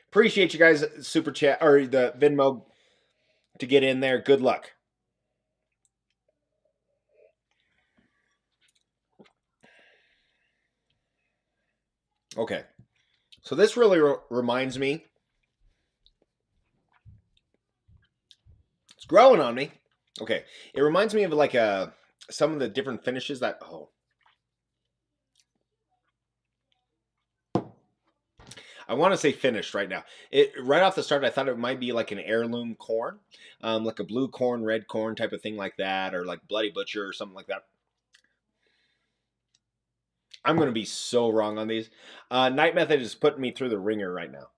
Appreciate you guys, super chat, or the Venmo to get in there. Good luck. Okay. So this really reminds me. It's growing on me. Okay. It reminds me of like some of the different finishes that... I want to say finished right now. Right off the start, I thought it might be like an heirloom corn. Like a blue corn, red corn type of thing like that. Or like Bloody Butcher or something like that. I'm going to be so wrong on these. Night Method is putting me through the ringer right now.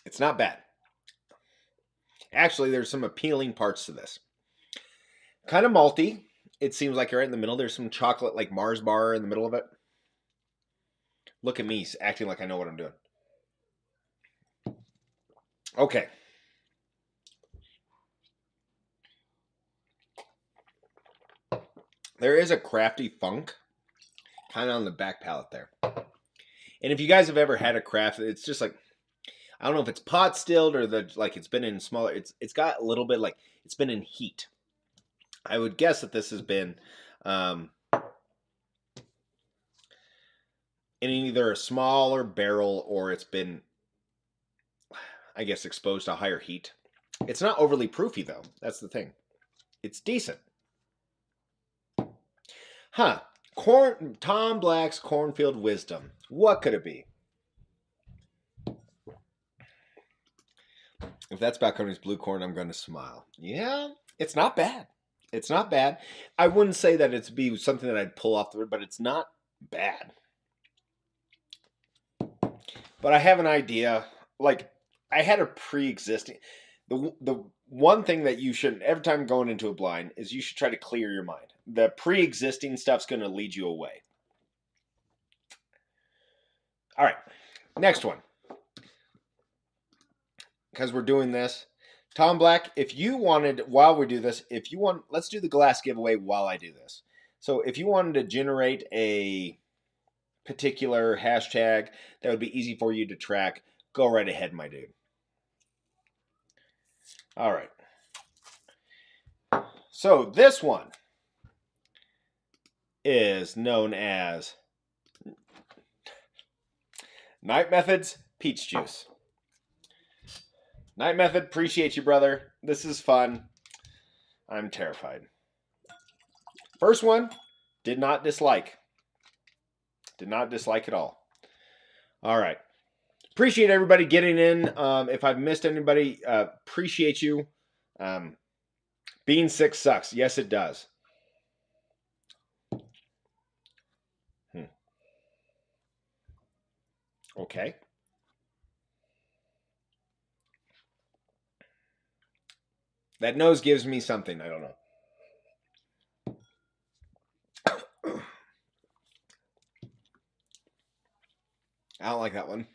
It's not bad. Actually, there's some appealing parts to this. Kind of malty. It seems like you're right in the middle. There's some chocolate like Mars bar in the middle of it. Look at me acting like I know what I'm doing. Okay. There is a crafty funk kind of on the back palate there. And if you guys have ever had a craft, it's just like, I don't know if it's pot stilled or it's been in smaller, it's got a little bit like it's been in heat. I would guess that this has been in either a smaller barrel or it's been, I guess, exposed to higher heat. It's not overly proofy though. That's the thing. It's decent. Huh. Tom Black's Cornfield Wisdom. What could it be? If that's Balcones Blue Corn, I'm going to smile. Yeah, it's not bad. It's not bad. I wouldn't say that it's be something that I'd pull off the road, but it's not bad. But I have an idea. Like, I had a pre-existing. The one thing that you should every time going into a blind is you should try to clear your mind. The pre-existing stuff's going to lead you away. All right, next one. Because we're doing this, Tom Black. If you wanted, while we do this, if you want, let's do the glass giveaway while I do this. So if you wanted to generate a particular hashtag that would be easy for you to track, go right ahead, my dude. All right. So this one is known as Night Methods Peach Juice. Night Method, appreciate you, brother. This is fun. I'm terrified. First one, did not dislike. Did not dislike at all. All right. Appreciate everybody getting in. If I've missed anybody, appreciate you. Being sick sucks. Yes, it does. Okay. That nose gives me something. I don't know. I don't like that one.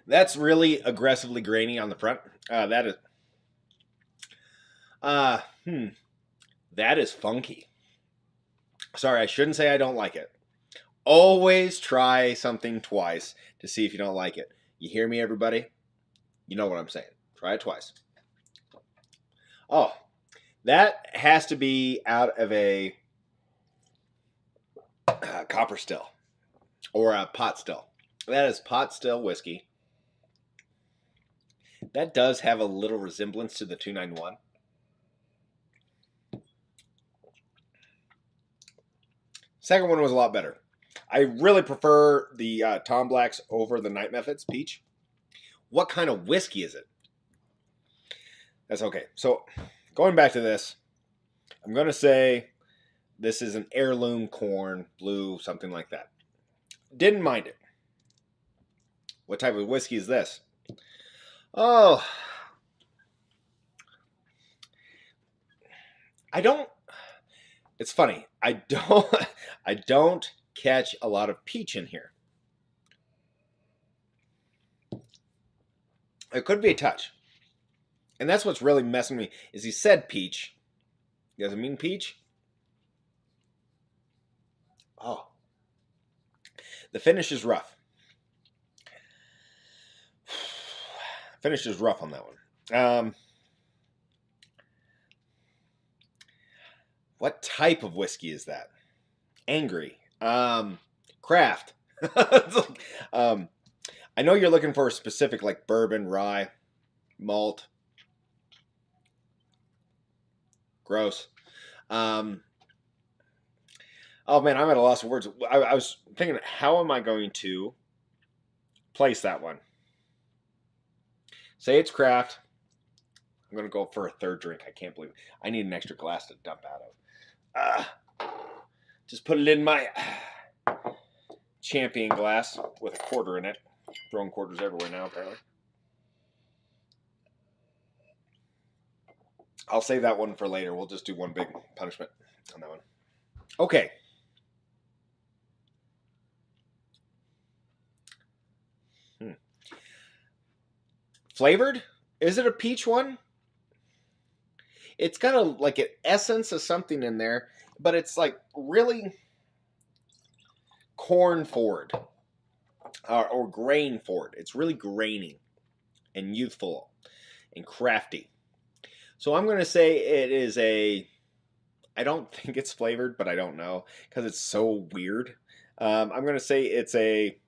That's really aggressively grainy on the front. That is funky. Sorry, I shouldn't say I don't like it. Always try something twice to see if you don't like it. You hear me, everybody? You know what I'm saying. Try it twice. Oh, that has to be out of a copper still or a pot still. That is pot still whiskey. That does have a little resemblance to the 291. Second one was a lot better. I really prefer the Tom Blacks over the Night Methods Peach. What kind of whiskey is it? That's okay. So going back to this, I'm going to say this is an heirloom corn, blue, something like that. Didn't mind it. What type of whiskey is this? Oh, it's funny. I don't catch a lot of peach in here. It could be a touch. And that's what's really messing me, is he said peach. Does it mean peach? Oh. The finish is rough. Finish is rough on that one. What type of whiskey is that? Angry. Craft. I know you're looking for a specific, like bourbon, rye, malt. Gross. Oh man, I'm at a loss of words. I was thinking, how am I going to place that one? Say it's craft. I'm going to go for a third drink. I can't believe it. I need an extra glass to dump out of. Just put it in my champion glass with a quarter in it. Throwing quarters everywhere now, apparently. I'll save that one for later. We'll just do one big punishment on that one. Okay. Flavored? Is it a peach one? It's got like an essence of something in there, but it's like really corn forward or grain forward. It's really grainy and youthful and crafty. So I'm going to say it is I don't think it's flavored, but I don't know because it's so weird. I'm going to say it's a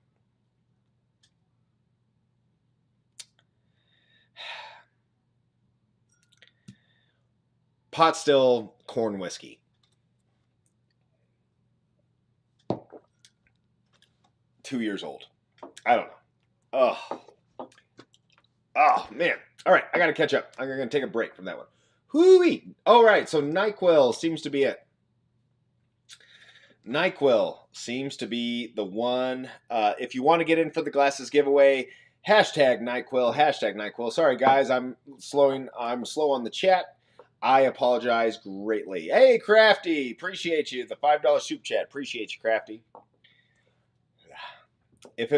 pot still corn whiskey. 2 years old. I don't know. Oh man. All right, I got to catch up. I'm going to take a break from that one. Hooey. All right, so NyQuil seems to be it. NyQuil seems to be the one. If you want to get in for the glasses giveaway, hashtag NyQuil. Sorry, guys, I'm slow on the chat. I apologize greatly. Hey, Crafty, appreciate you. The $5 soup chat, appreciate you, Crafty. If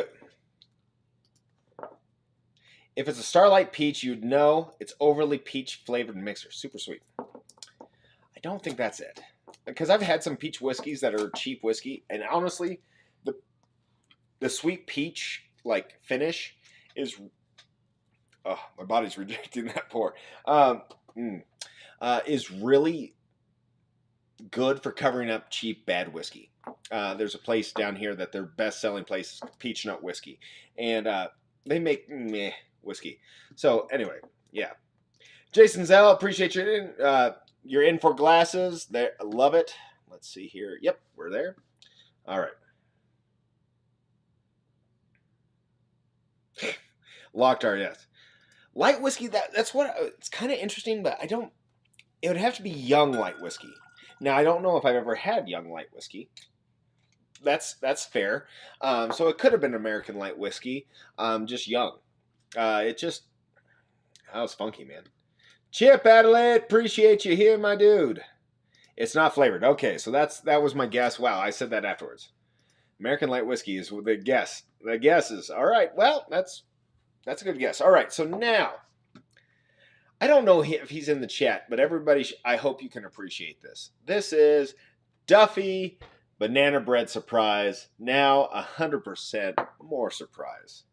it's a Starlight Peach, you'd know it's overly peach flavored mixer. Super sweet. I don't think that's it. Because I've had some peach whiskeys that are cheap whiskey, and honestly, the sweet peach like finish is, oh, my body's rejecting that pour. Is really good for covering up cheap bad whiskey. There's a place down here that their best selling place is Peach Nut Whiskey, and they make meh whiskey. So anyway, yeah. Jason Zell, appreciate you. You're in for glasses. There, love it. Let's see here. Yep, we're there. All right. Locktar, yes. Light whiskey. That's what. It's kind of interesting, but I don't. It would have to be young light whiskey. Now I don't know if I've ever had young light whiskey. That's fair. So it could have been American light whiskey, just young. That was funky, man. Chip Adelaide, appreciate you here, my dude. It's not flavored. Okay, so that was my guess. Wow, I said that afterwards. American light whiskey is the guess. The guess is all right. Well, that's a good guess. All right, so now I don't know if he's in the chat, but everybody, I hope you can appreciate this. This is Duffy Banana Bread Surprise. Now 100% more surprise.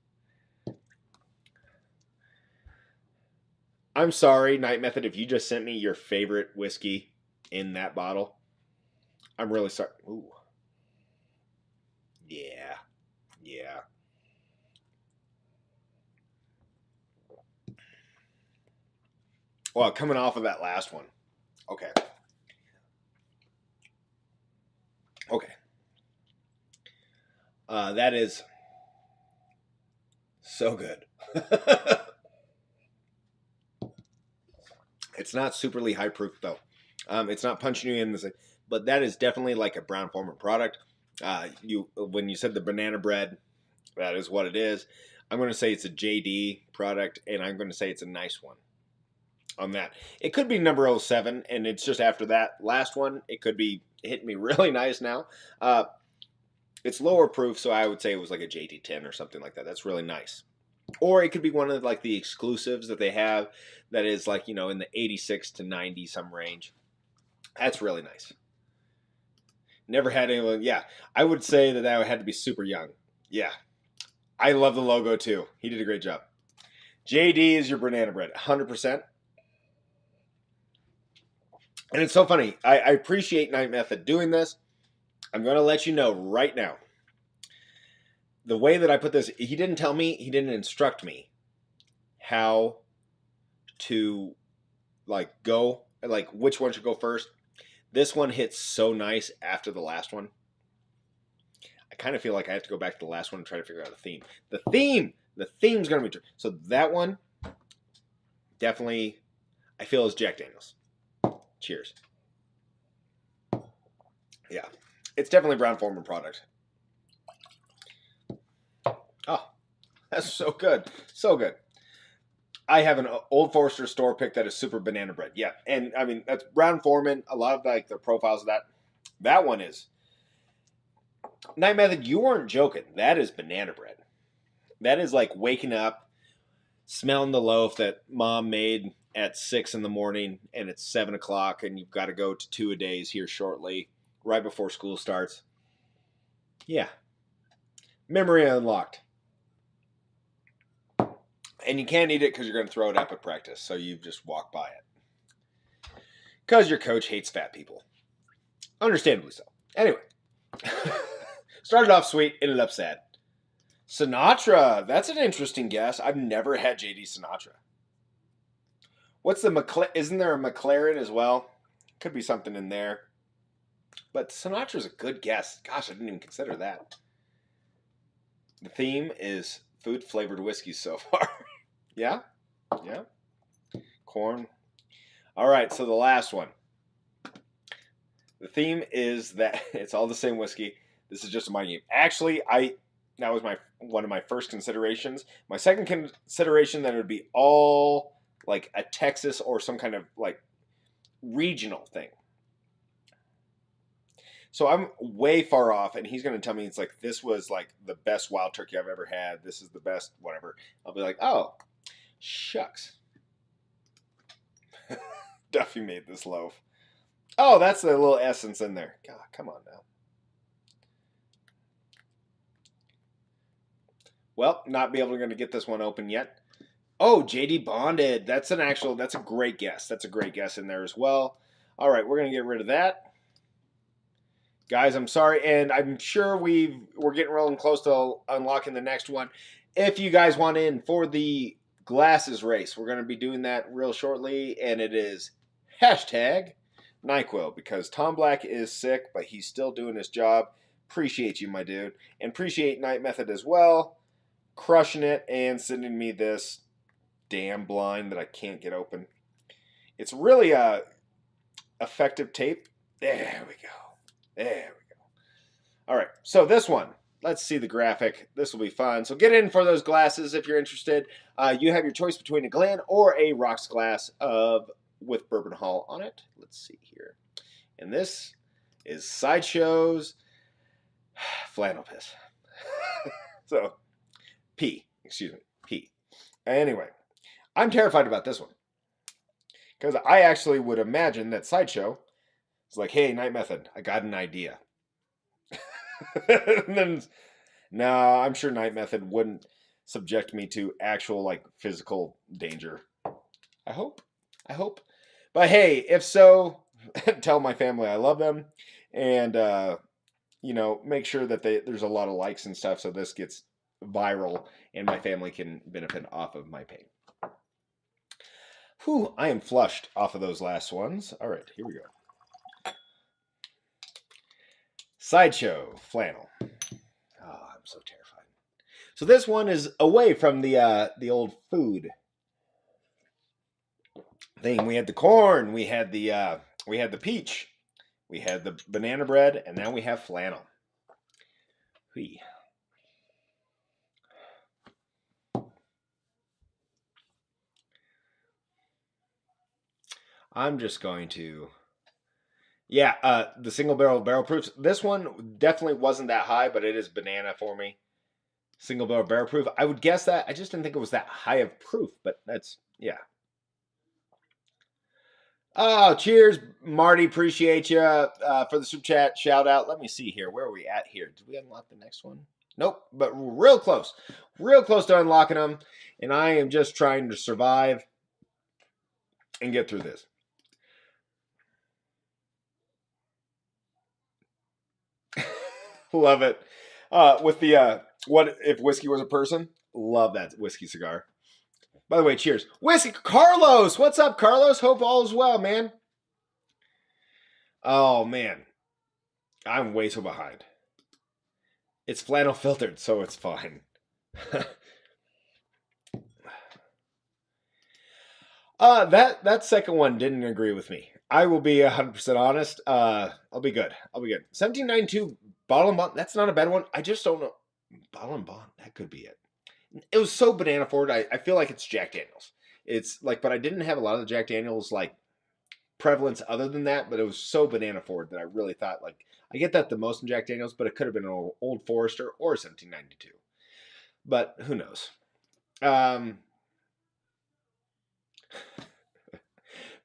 I'm sorry, Night Method, if you just sent me your favorite whiskey in that bottle. I'm really sorry. Ooh. Yeah. Yeah. Well, coming off of that last one. Okay. Okay. That is so good. It's not superly high proof though. It's not punching you in the, but that is definitely like a Brown Forman product. When you said the banana bread, that is what it is. I'm going to say it's a JD product, and I'm going to say it's a nice one. On that, it could be number 07, and it's just after that last one. It could be hitting me really nice now. It's lower proof, so I would say it was like a JD 10 or something like that. That's really nice. Or it could be one of like the exclusives that they have that is like, in the 86 to 90 some range. That's really nice. Never had anyone. Yeah, I would say that had to be super young. Yeah. I love the logo too. He did a great job. JD is your banana bread. 100%. And it's so funny. I appreciate Night Method doing this. I'm going to let you know right now. The way that I put this, he didn't tell me, he didn't instruct me how to go, which one should go first. This one hits so nice after the last one. I kind of feel like I have to go back to the last one and try to figure out a theme. The theme's going to be, so that one definitely, I feel is Jack Daniels. Cheers. Yeah, it's definitely Brown Forman product. Oh, that's so good. So good. I have an Old Forester store pick that is super banana bread. Yeah, and I mean, that's Brown Forman. A lot of the profiles of that one is. Night Method, you weren't joking. That is banana bread. That is like waking up, smelling the loaf that mom made at 6 in the morning, and it's 7 o'clock, and you've got to go to 2-a-days here shortly, right before school starts. Yeah. Memory unlocked. And you can't eat it because you're going to throw it up at practice, so you just walk by it. Because your coach hates fat people. Understandably so. Anyway. Started off sweet, ended up sad. Sinatra. That's an interesting guess. I've never had JD Sinatra. What's isn't there a McLaren as well? Could be something in there. But Sinatra's a good guess. Gosh, I didn't even consider that. The theme is food-flavored whiskey so far. Yeah? Yeah? Corn. All right, so the last one. The theme is that it's all the same whiskey. This is just a mind game. Actually, that was one of my first considerations. My second consideration that it would be all like a Texas or some kind of like regional thing. So I'm way far off, and he's going to tell me it's like this was like the best wild turkey I've ever had. This is the best whatever. I'll be like, oh, shucks. Duffy made this loaf. Oh, that's the little essence in there. God, come on now. Well, not be able to get this one open yet. Oh, JD Bonded. That's a great guess. That's a great guess in there as well. All right, we're going to get rid of that. Guys, I'm sorry, and I'm sure we're getting rolling close to unlocking the next one. If you guys want in for the glasses race, we're going to be doing that real shortly, and it is hashtag NyQuil, because Tom Black is sick, but he's still doing his job. Appreciate you, my dude. And appreciate Night Method as well. Crushing it and sending me this damn blind that I can't get open. It's really a effective tape. There we go. There we go. All right, so this one. Let's see the graphic. This will be fun. So get in for those glasses if you're interested. You have your choice between a Glen or a rocks glass with Bourbon Hall on it. Let's see here. And this is Sideshow's Flannel Piss. So, P. Anyway, I'm terrified about this one. Because I actually would imagine that Sideshow is like, hey, Night Method, I got an idea. And then, no, I'm sure Night Method wouldn't subject me to actual, like, physical danger. I hope. But hey, if so, tell my family I love them. And, make sure that there's a lot of likes and stuff so this gets viral and my family can benefit off of my pain. Whew, I am flushed off of those last ones. All right, here we go. Sideshow Flannel. Oh, I'm so terrified. So this one is away from the old food thing. We had the corn, we had the peach, we had the banana bread, and now we have flannel. Whee. I'm just going to, the single barrel proofs. This one definitely wasn't that high, but it is banana for me. Single barrel proof. I would guess that. I just didn't think it was that high of proof, but that's, yeah. Oh, cheers, Marty. Appreciate you for the super chat. Shout out. Let me see here. Where are we at here? Did we unlock the next one? Nope, but real close. Real close to unlocking them. And I am just trying to survive and get through this. Love it. With the what if whiskey was a person? Love that whiskey cigar. By the way, cheers. Whiskey Carlos, what's up, Carlos? Hope all is well, man. Oh man, I'm way so behind. It's flannel filtered, so it's fine. That second one didn't agree with me. I will be 100% honest. I'll be good. 1792 Bottle and Bond. That's not a bad one. I just don't know. Bottle and Bond. That could be it. It was so banana forward. I feel like it's Jack Daniels. It's like, but I didn't have a lot of the Jack Daniels like prevalence other than that. But it was so banana forward that I really thought like I get that the most in Jack Daniels, but it could have been an Old Forester or 1792. But who knows?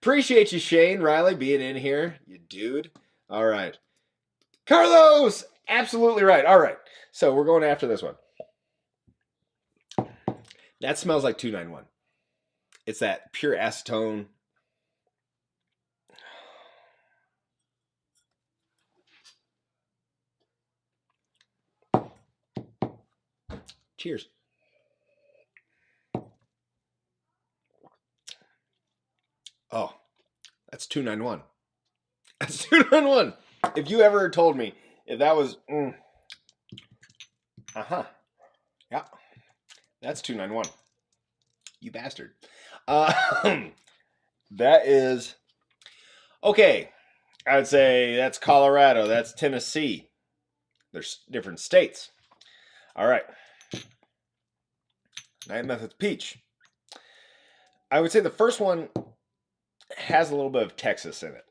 Appreciate you, Shane Riley, being in here, you dude. All right. Carlos! Absolutely right. All right. So we're going after this one. That smells like 291. It's that pure acetone. Cheers. Oh, that's 291. That's 291. If you ever told me if that was, yeah, that's 291. You bastard. That is Okay, I would say that's Colorado. That's Tennessee. There's different states. All right. Night Method Peach. I would say the first one has a little bit of Texas in it.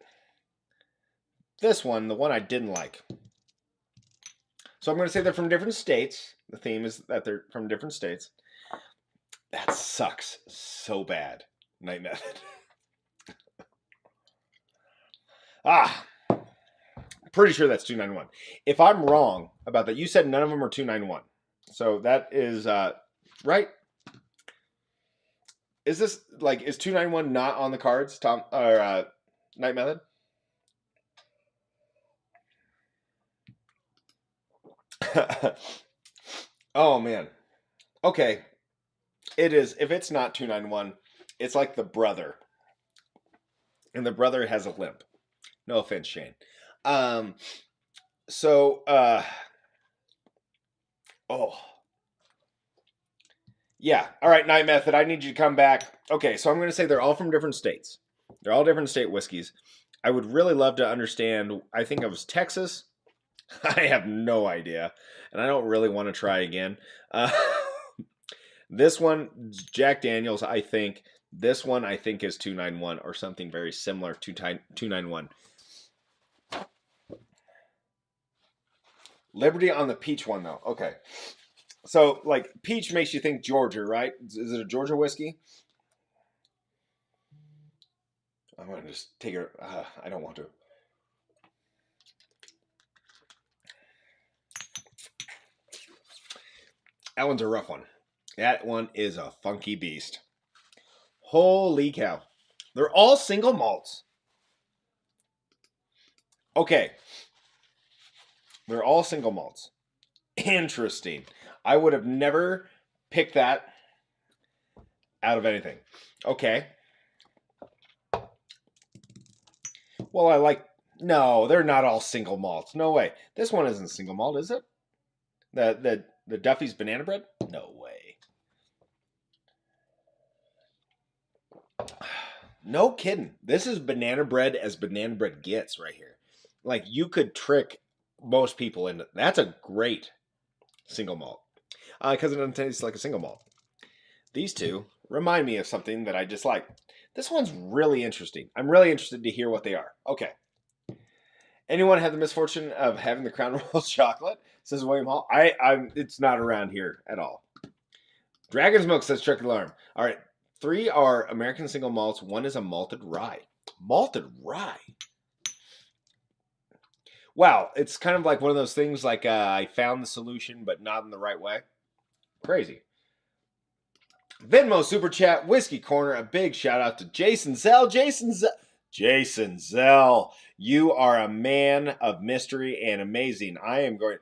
This one, the one I didn't like. So I'm going to say they're from different states. The theme is that they're from different states. That sucks so bad. Night Method. Pretty sure that's 291. If I'm wrong about that, you said none of them are 291. So that is right. Is this like, is 291 not on the cards, Tom, or Night Method? Oh man. Okay. It is. If it's not 291, it's like the brother. And the brother has a limp. No offense, Shane. So oh. Yeah. All right, Night Method, I need you to come back. Okay, so I'm going to say they're all from different states. They're all different state whiskeys. I would really love to understand. I think it was Texas. I have no idea. And I don't really want to try again. This one, Jack Daniels, I think. This one, I think, is 291 or something very similar to 291. Liberty on the peach one, though. Okay. So, like, peach makes you think Georgia, right? Is it a Georgia whiskey? I'm going to just take it. I don't want to. That one's a rough one. That one is a funky beast. Holy cow. They're all single malts. Okay. They're all single malts. Interesting. I would have never picked that out of anything. Okay. Well, I like... No, they're not all single malts. No way. This one isn't single malt, is it? The Duffy's Banana Bread? No way. No kidding. This is banana bread as banana bread gets right here. Like, you could trick most people into... That's a great single malt. Because it doesn't taste like a single malt. These two remind me of something that I dislike. This one's really interesting. I'm really interested to hear what they are. Okay. Anyone have the misfortune of having the Crown Royal chocolate? Says William Hall. It's not around here at all. Dragon's Milk says Trick Alarm. All right. 3 are American single malts. 1 is a malted rye. Malted rye. Wow. It's kind of like one of those things like I found the solution, but not in the right way. Crazy. Venmo Super Chat Whiskey Corner. A big shout out to Jason Zell. Jason Zell. You are a man of mystery and amazing. I am going...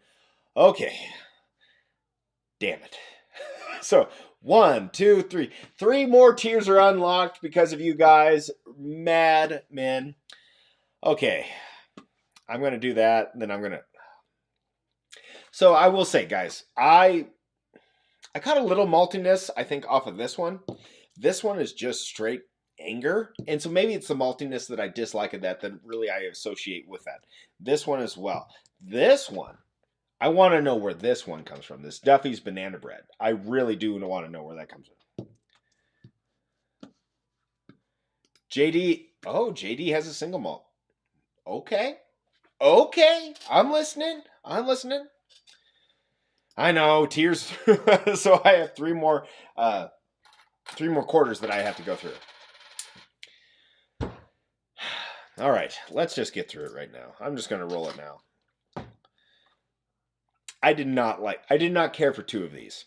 Okay. Damn it. So, 1, 2, 3. 3 more tiers are unlocked because of you guys. Mad men. Okay. I'm going to do that. Then I'm going to... So, I will say, guys, I got a little maltiness, I think, off of this one. This one is just straight anger. And so maybe it's the maltiness that I dislike of that really I associate with that. This one as well. This one, I want to know where this one comes from. This Duffy's Banana Bread. I really do want to know where that comes from. JD. Oh, JD has a single malt. Okay. Okay. I'm listening. I know, tears. So I have 3 more quarters that I have to go through. All right, let's just get through it right now. I'm just going to roll it now. I did not care for 2 of these.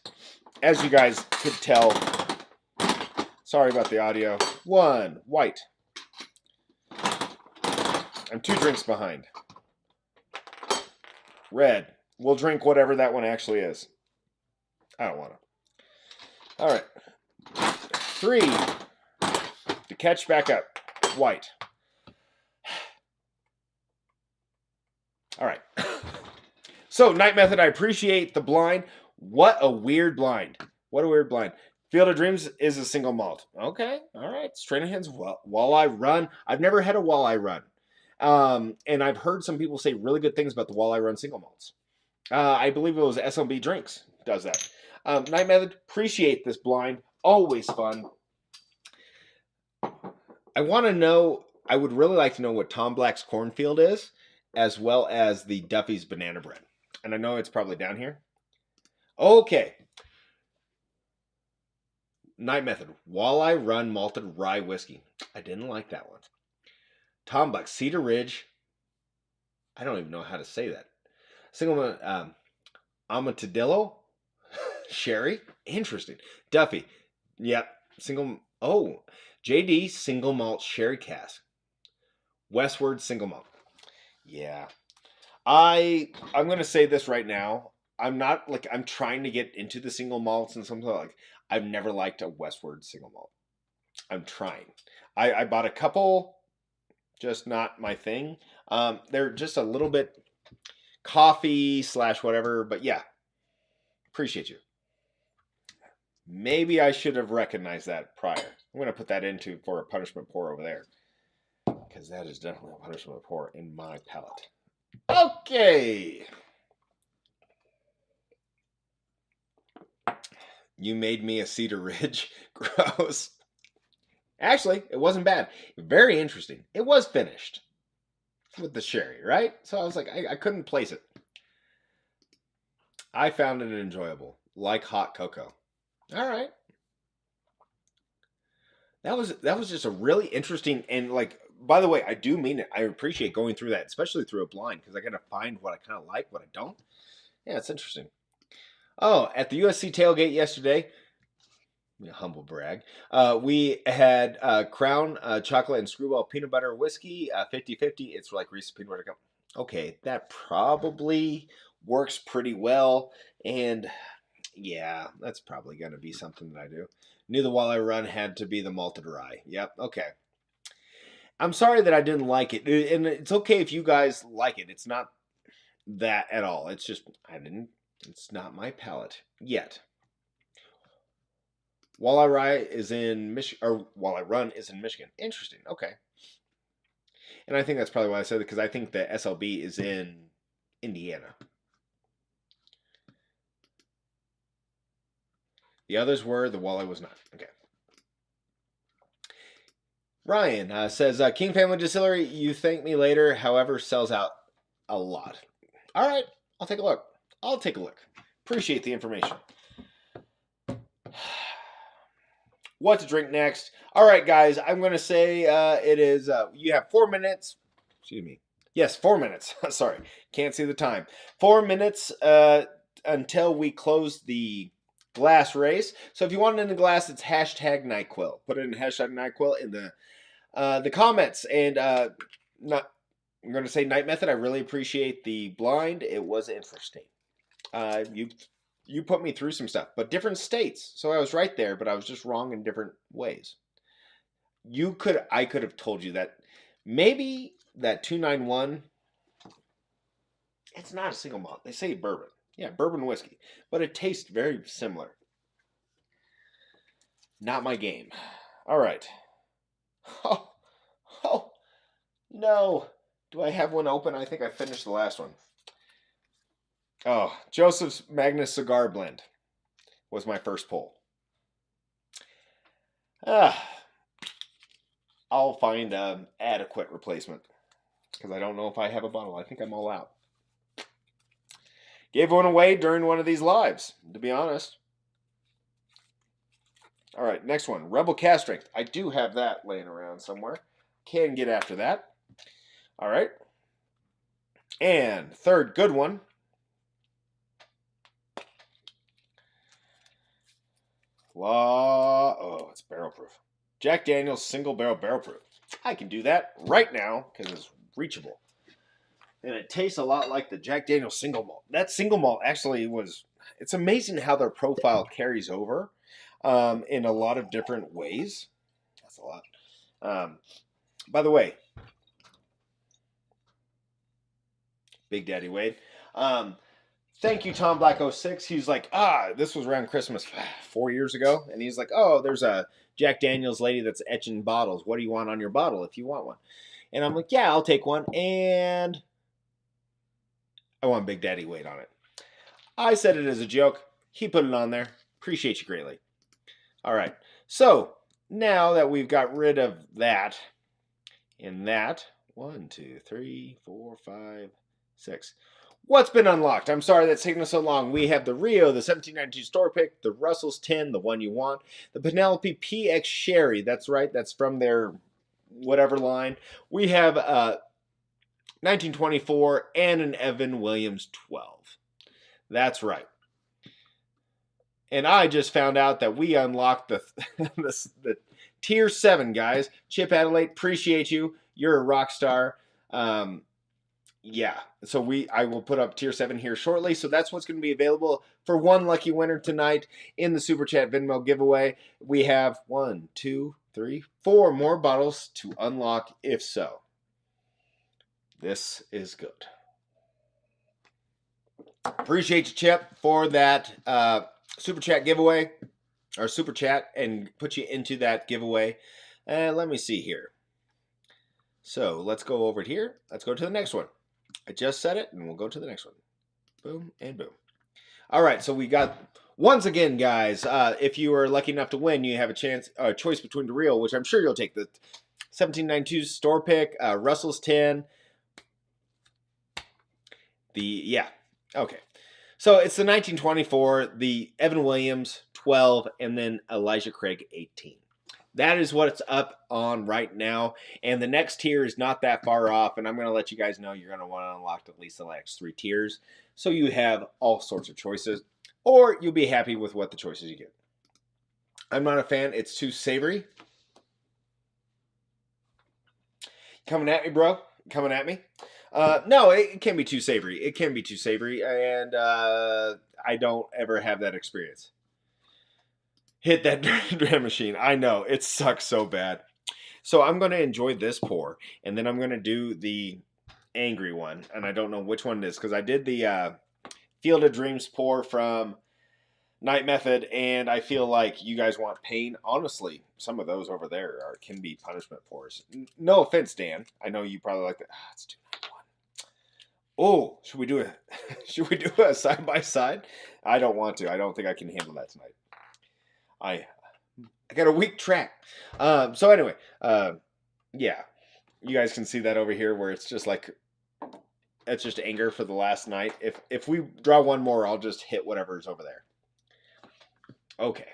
As you guys could tell, sorry about the audio. 1, white. I'm 2 drinks behind. Red. We'll drink whatever that one actually is. I don't want to. All right. 3. To catch back up. White. All right. So, Night Method, I appreciate the blind. What a weird blind. What a weird blind. Field of Dreams is a single malt. Okay. All right. Straight ahead. Walleye Run. I've never had a Walleye Run. And I've heard some people say really good things about the Walleye Run single malts. I believe it was SLB Drinks does that. Night Method, appreciate this blind. Always fun. I want to know, I would really like to know what Tom Black's Cornfield is, as well as the Duffy's Banana Bread. And I know it's probably down here. Okay. Night Method, Walleye Run Malted Rye Whiskey. I didn't like that one. Tom Black, Cedar Ridge. I don't even know how to say that. Single Amatadillo Sherry. Interesting. Duffy. Yep. JD Single Malt Sherry Cask. Westward Single Malt. Yeah. I'm gonna say this right now. I'm trying to get into the single malts and something like I've never liked a Westward single malt. I'm trying. I bought a couple, just not my thing. They're just a little bit coffee / whatever, but yeah. Appreciate you. Maybe I should have recognized that prior. I'm going to put that into for a punishment pour over there. Because that is definitely a punishment pour in my palate. Okay. You made me a Cedar Ridge. Gross. Actually, it wasn't bad. Very interesting. It was finished with the sherry, right? So I was like, I couldn't place it. I found it enjoyable, like hot cocoa. All right. That was just a really interesting, and like, by the way, I do mean it. I appreciate going through that, especially through a blind, because I got to find what I kind of like, what I don't. Yeah, it's interesting. Oh, at the USC tailgate yesterday, humble brag, we had Crown chocolate and screwball peanut butter whiskey, 50-50. It's like Reese's peanut butter cup. Okay, that probably works pretty well, and yeah, that's probably going to be something that I do. Knew the Walleye Run had to be the malted rye. Yep, okay. I'm sorry that I didn't like it, and it's okay if you guys like it. It's not that at all. It's just it's not my palate yet. Walleye Rye is in Michigan, or Walleye Run is in Michigan. Interesting. Okay. And I think that's probably why I said it, because I think the SLB is in Indiana. The others were, the Walleye was not. Okay. Ryan says, King Family Distillery, you thank me later, however, sells out a lot. All right, I'll take a look. Appreciate the information. What to drink next? All right, guys, I'm going to say it is, you have 4 minutes. Excuse me. Yes, 4 minutes. Sorry, can't see the time. 4 minutes until we close the glass race. So if you want it in the glass, it's hashtag NyQuil. Put it in hashtag NyQuil in the comments. And I'm going to say Night Method. I really appreciate the blind. It was interesting. You put me through some stuff, but different states. So I was right there, but I was just wrong in different ways. I could have told you that maybe that 291. It's not a single malt. They say bourbon. Yeah, bourbon whiskey. But it tastes very similar. Not my game. All right. Oh, no. Do I have one open? I think I finished the last one. Oh, Joseph's Magnus Cigar Blend was my first pull. I'll find an adequate replacement, because I don't know if I have a bottle. I think I'm all out. Gave one away during one of these lives, to be honest. All right, next one. Rebel Cast Strength. I do have that laying around somewhere. Can get after that. All right. And third good one. It's barrel proof. Jack Daniel's Single Barrel Proof. I can do that right now because it's reachable. And it tastes a lot like the Jack Daniel's Single Malt. That Single Malt actually it's amazing how their profile carries over in a lot of different ways. That's a lot. By the way, Big Daddy Wade. Thank you, Tom Black 06. He's like, this was around Christmas 4 years ago. And he's like, there's a Jack Daniels lady that's etching bottles. What do you want on your bottle if you want one? And I'm like, yeah, I'll take one. And I want Big Daddy Wade on it. I said it as a joke. He put it on there. Appreciate you greatly. All right. So now that we've got rid of that and that, 1, 2, 3, 4, 5, 6. What's been unlocked? I'm sorry that's taking us so long. We have the Rio, the 1792 store pick, the Russell's 10, the one you want, the Penelope PX Sherry. That's right. That's from their whatever line. We have 1924 and an Evan Williams 12. That's right. And I just found out that we unlocked the tier 7, guys. Chip Adelaide, appreciate you. You're a rock star. Yeah. So I will put up tier 7 here shortly. So that's what's going to be available for one lucky winner tonight in the Super Chat Venmo giveaway. We have 1, 2, 3, 4 more bottles to unlock if so. This is good. Appreciate you, Chip, for that Super Chat giveaway, or Super Chat, and put you into that giveaway. Let me see here. So let's go over here. Let's go to the next one. I just said it, and we'll go to the next one. Boom and boom. All right, so we got, once again, guys, if you are lucky enough to win, you have a choice between the Real, which I'm sure you'll take, the 1792 store pick, Russell's 10. Okay. So it's the 1924, the Evan Williams 12, and then Elijah Craig 18. That is what it's up on right now. And the next tier is not that far off. And I'm going to let you guys know you're going to want to unlock at least the next 3 tiers. So you have all sorts of choices. Or you'll be happy with what the choices you get. I'm not a fan. It's too savory. Coming at me, bro. Coming at me. No, it can be too savory. It can be too savory. And I don't ever have that experience. Hit that dram machine. I know. It sucks so bad. So I'm going to enjoy this pour. And then I'm going to do the angry one. And I don't know which one it is. Because I did the Field of Dreams pour from Night Method. And I feel like you guys want pain. Honestly, some of those over there can be punishment pours. No offense, Dan. I know you probably like that. It's 291. Oh, should we do a side by side? I don't want to. I don't think I can handle that tonight. I got a weak track. So anyway, yeah, you guys can see that over here where it's just like, it's just anger for the last night. If we draw one more, I'll just hit whatever's over there. Okay.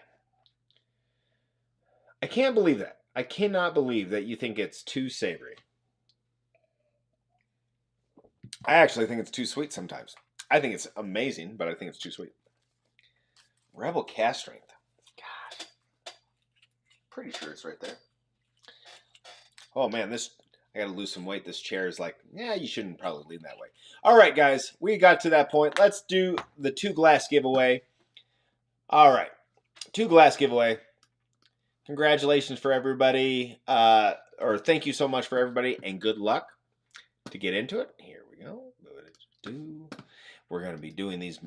I can't believe that. I cannot believe that you think it's too savory. I actually think it's too sweet sometimes. I think it's amazing, but I think it's too sweet. Rebel Cast Strength. God. Pretty sure it's right there. Oh man, I gotta lose some weight. This chair is like, yeah, you shouldn't probably lean that way. All right, guys, we got to that point. Let's do the 2 glass giveaway. All right, 2 glass giveaway. Congratulations for everybody, or thank you so much for everybody, and good luck to get into it. Here we go. We're going to be doing these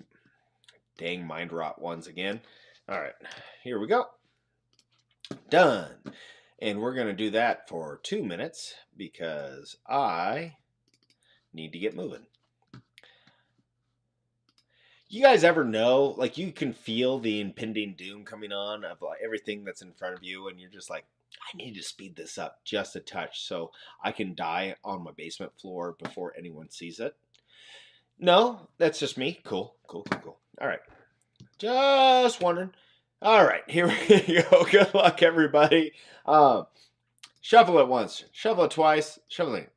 dang mind rot ones again. All right, here we go. Done. And we're going to do that for 2 minutes because I need to get moving. You guys ever know, like, you can feel the impending doom coming on of like everything that's in front of you, and you're just like, I need to speed this up just a touch so I can die on my basement floor before anyone sees it? No, that's just me. Cool. All right. Just wondering. All right, here we go. Good luck, everybody. Shuffle it once, shuffle it twice, shuffle it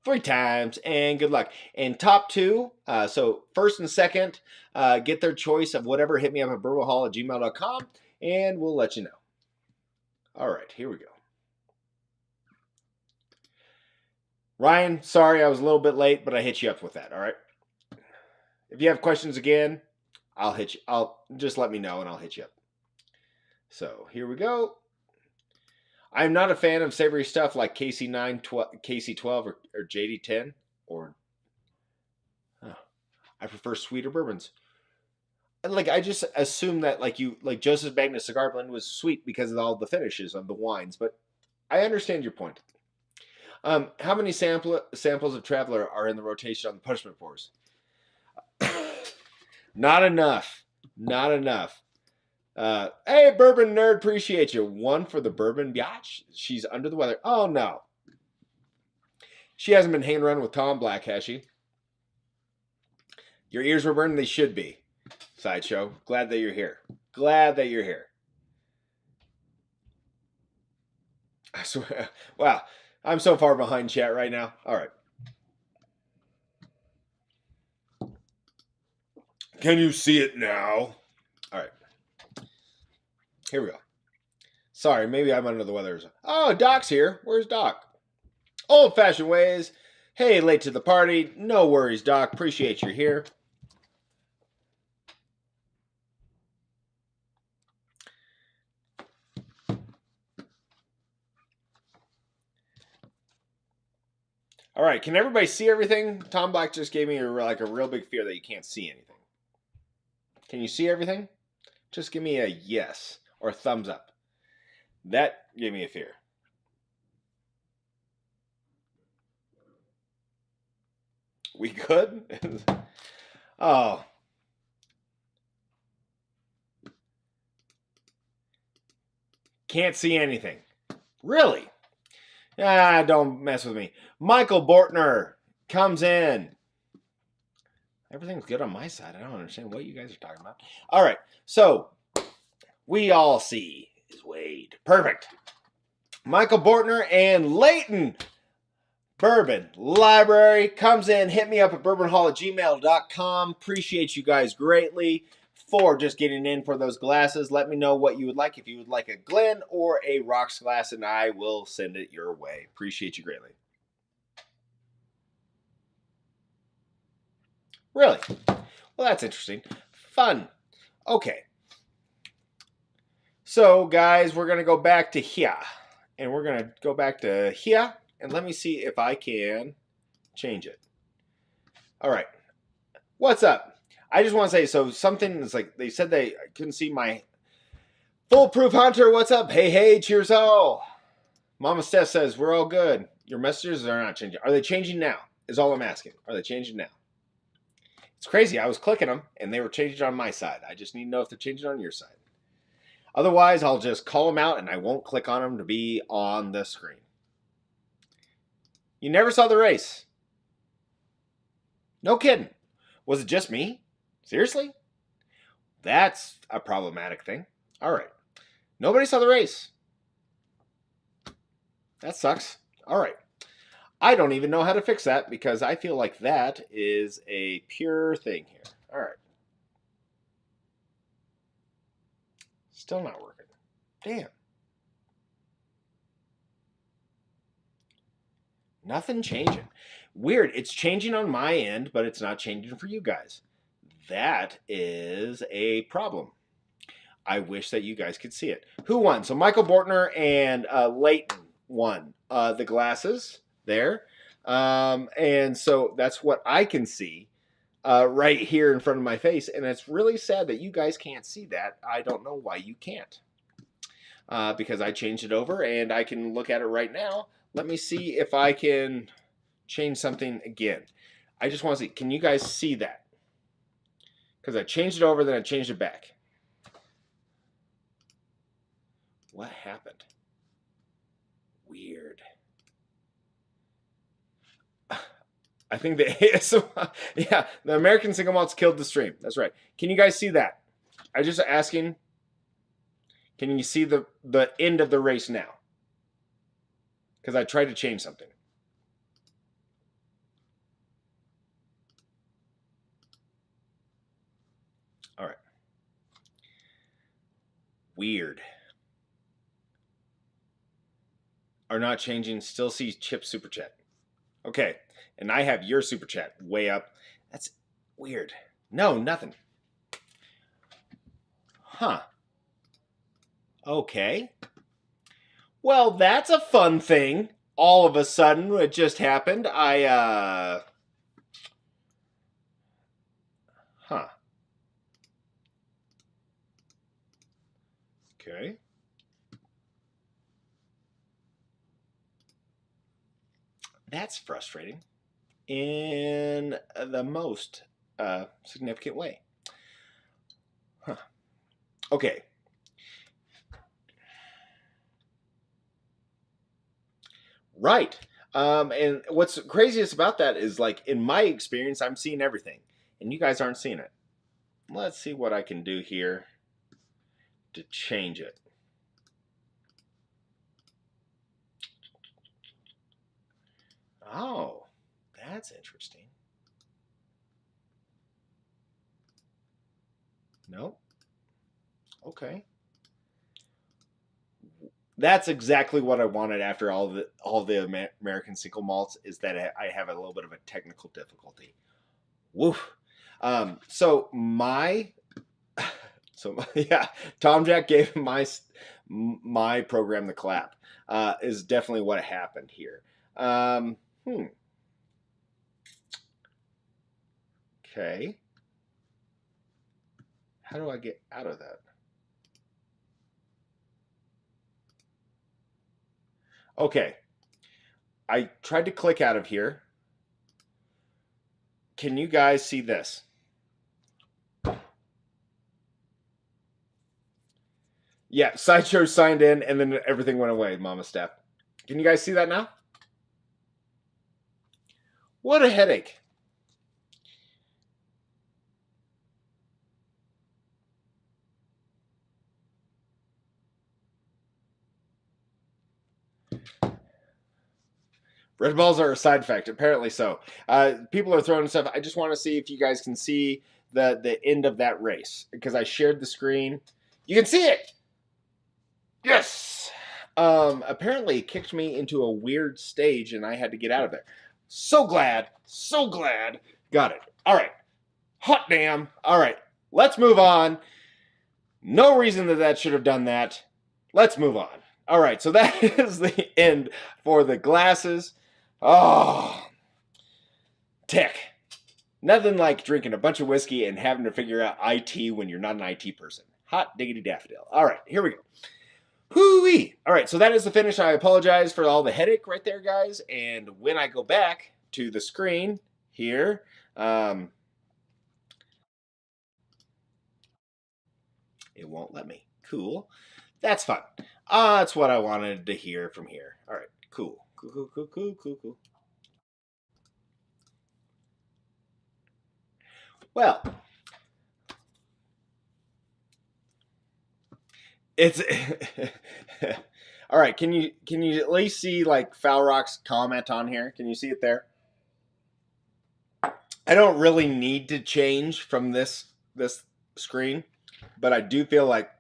3 times, and good luck. And top 2, so first and second, get their choice of whatever. Hit me up at bourbonhall@gmail.com, and we'll let you know. All right, here we go. Ryan, sorry I was a little bit late, but I hit you up with that, all right? If you have questions again, I'll hit you. Just let me know, and I'll hit you up. So here we go. I'm not a fan of savory stuff like KC9, KC12, or JD10, I prefer sweeter bourbons. Like, I just assume that like Joseph Magnus Cigar Blend was sweet because of all the finishes of the wines, but I understand your point. How many samples of Traveler are in the rotation on the punishment force? Not enough. Not enough. Hey, Bourbon Nerd, appreciate you. One for the Bourbon Biatch. She's under the weather. Oh, no. She hasn't been hanging around with Tom Black, has she? Your ears were burning? They should be. Sideshow. Glad that you're here. Glad that you're here. I swear. Wow. I'm so far behind chat right now. All right. Can you see it now? All right. Here we go. Sorry, maybe I'm under the weather. Oh, Doc's here. Where's Doc? Old-fashioned ways. Hey, late to the party. No worries, Doc. Appreciate you here. All right, can everybody see everything? Tom Black just gave me a real big fear that you can't see anything. Can you see everything? Just give me a yes or a thumbs up. That gave me a fear. We good? Oh. Can't see anything. Really? Ah, don't mess with me. Michael Bortner comes in. Everything's good on my side. I don't understand what you guys are talking about. All right, so we all see is Wade. Perfect. Michael Bortner and Leighton Bourbon Library comes in. Hit me up at bourbonhall@gmail.com. Appreciate you guys greatly for just getting in for those glasses. Let me know what you would like. If you would like a Glen or a Rocks glass, and I will send it your way. Appreciate you greatly. Really? Well, that's interesting. Fun. Okay. So, guys, we're going to go back to here. And we're going to go back to here. And let me see if I can change it. All right. What's up? I just want to say, so something is like, they said they couldn't see my Foolproof Hunter. What's up? Hey, hey, cheers all. Mama Steph says, we're all good. Your messages are not changing. Are they changing now? Is all I'm asking. Are they changing now? It's crazy. I was clicking them, and they were changing on my side. I just need to know if they're changing on your side. Otherwise, I'll just call them out, and I won't click on them to be on the screen. You never saw the race. No kidding. Was it just me? Seriously? That's a problematic thing. All right. Nobody saw the race. That sucks. All right. I don't even know how to fix that because I feel like that is a pure thing here. All right. Still not working. Damn. Nothing changing. Weird. It's changing on my end, but it's not changing for you guys. That is a problem. I wish that you guys could see it. Who won? So Michael Bortner and Leighton won the glasses there. And so that's what I can see right here in front of my face. And it's really sad that you guys can't see that. I don't know why you can't. Because I changed it over and I can look at it right now. Let me see if I can change something again. I just want to see. Can you guys see that? Because I changed it over, then I changed it back. What happened? Weird. I think yeah, the American single malts killed the stream. That's right. Can you guys see that? I'm just asking. Can you see the end of the race now? Because I tried to change something. All right. Weird. Are not changing. Still see Chip Super Chat. Okay. And I have your Super Chat way up. That's weird. No, nothing. Huh. Okay. Well, that's a fun thing. All of a sudden, it just happened. Huh. Okay. That's frustrating in the most significant way. Huh. Okay. Right. And what's craziest about that is, like, in my experience, I'm seeing everything, and you guys aren't seeing it. Let's see what I can do here to change it. Oh, that's interesting. Nope. Okay. That's exactly what I wanted after all the American single malts, is that I have a little bit of a technical difficulty. Woof. So my so yeah, Tom Jack gave my program the clap. Is definitely what happened here. Okay. How do I get out of that? Okay. I tried to click out of here. Can you guys see this? Yeah, Sideshow signed in and then everything went away, Mama Steph. Can you guys see that now? What a headache. Red balls are a side effect, apparently so. People are throwing stuff. I just want to see if you guys can see the end of that race, because I shared the screen. You can see it. Yes. Apparently it kicked me into a weird stage and I had to get out of there. So glad. So glad. Got it. All right. Hot damn. All right. Let's move on. No reason that should have done that. Let's move on. All right. So that is the end for the glasses. Oh, tech. Nothing like drinking a bunch of whiskey and having to figure out IT when you're not an IT person. Hot diggity daffodil. All right, here we go. Hoo-wee. All right, so that is the finish. I apologize for all the headache right there, guys. And when I go back to the screen here, it won't let me. Cool. That's fun. That's what I wanted to hear from here. All right, cool. Cool. Well, it's all right. Can you at least see, like, Foul Rock's comment on here? Can you see it there? I don't really need to change from this screen, but I do feel like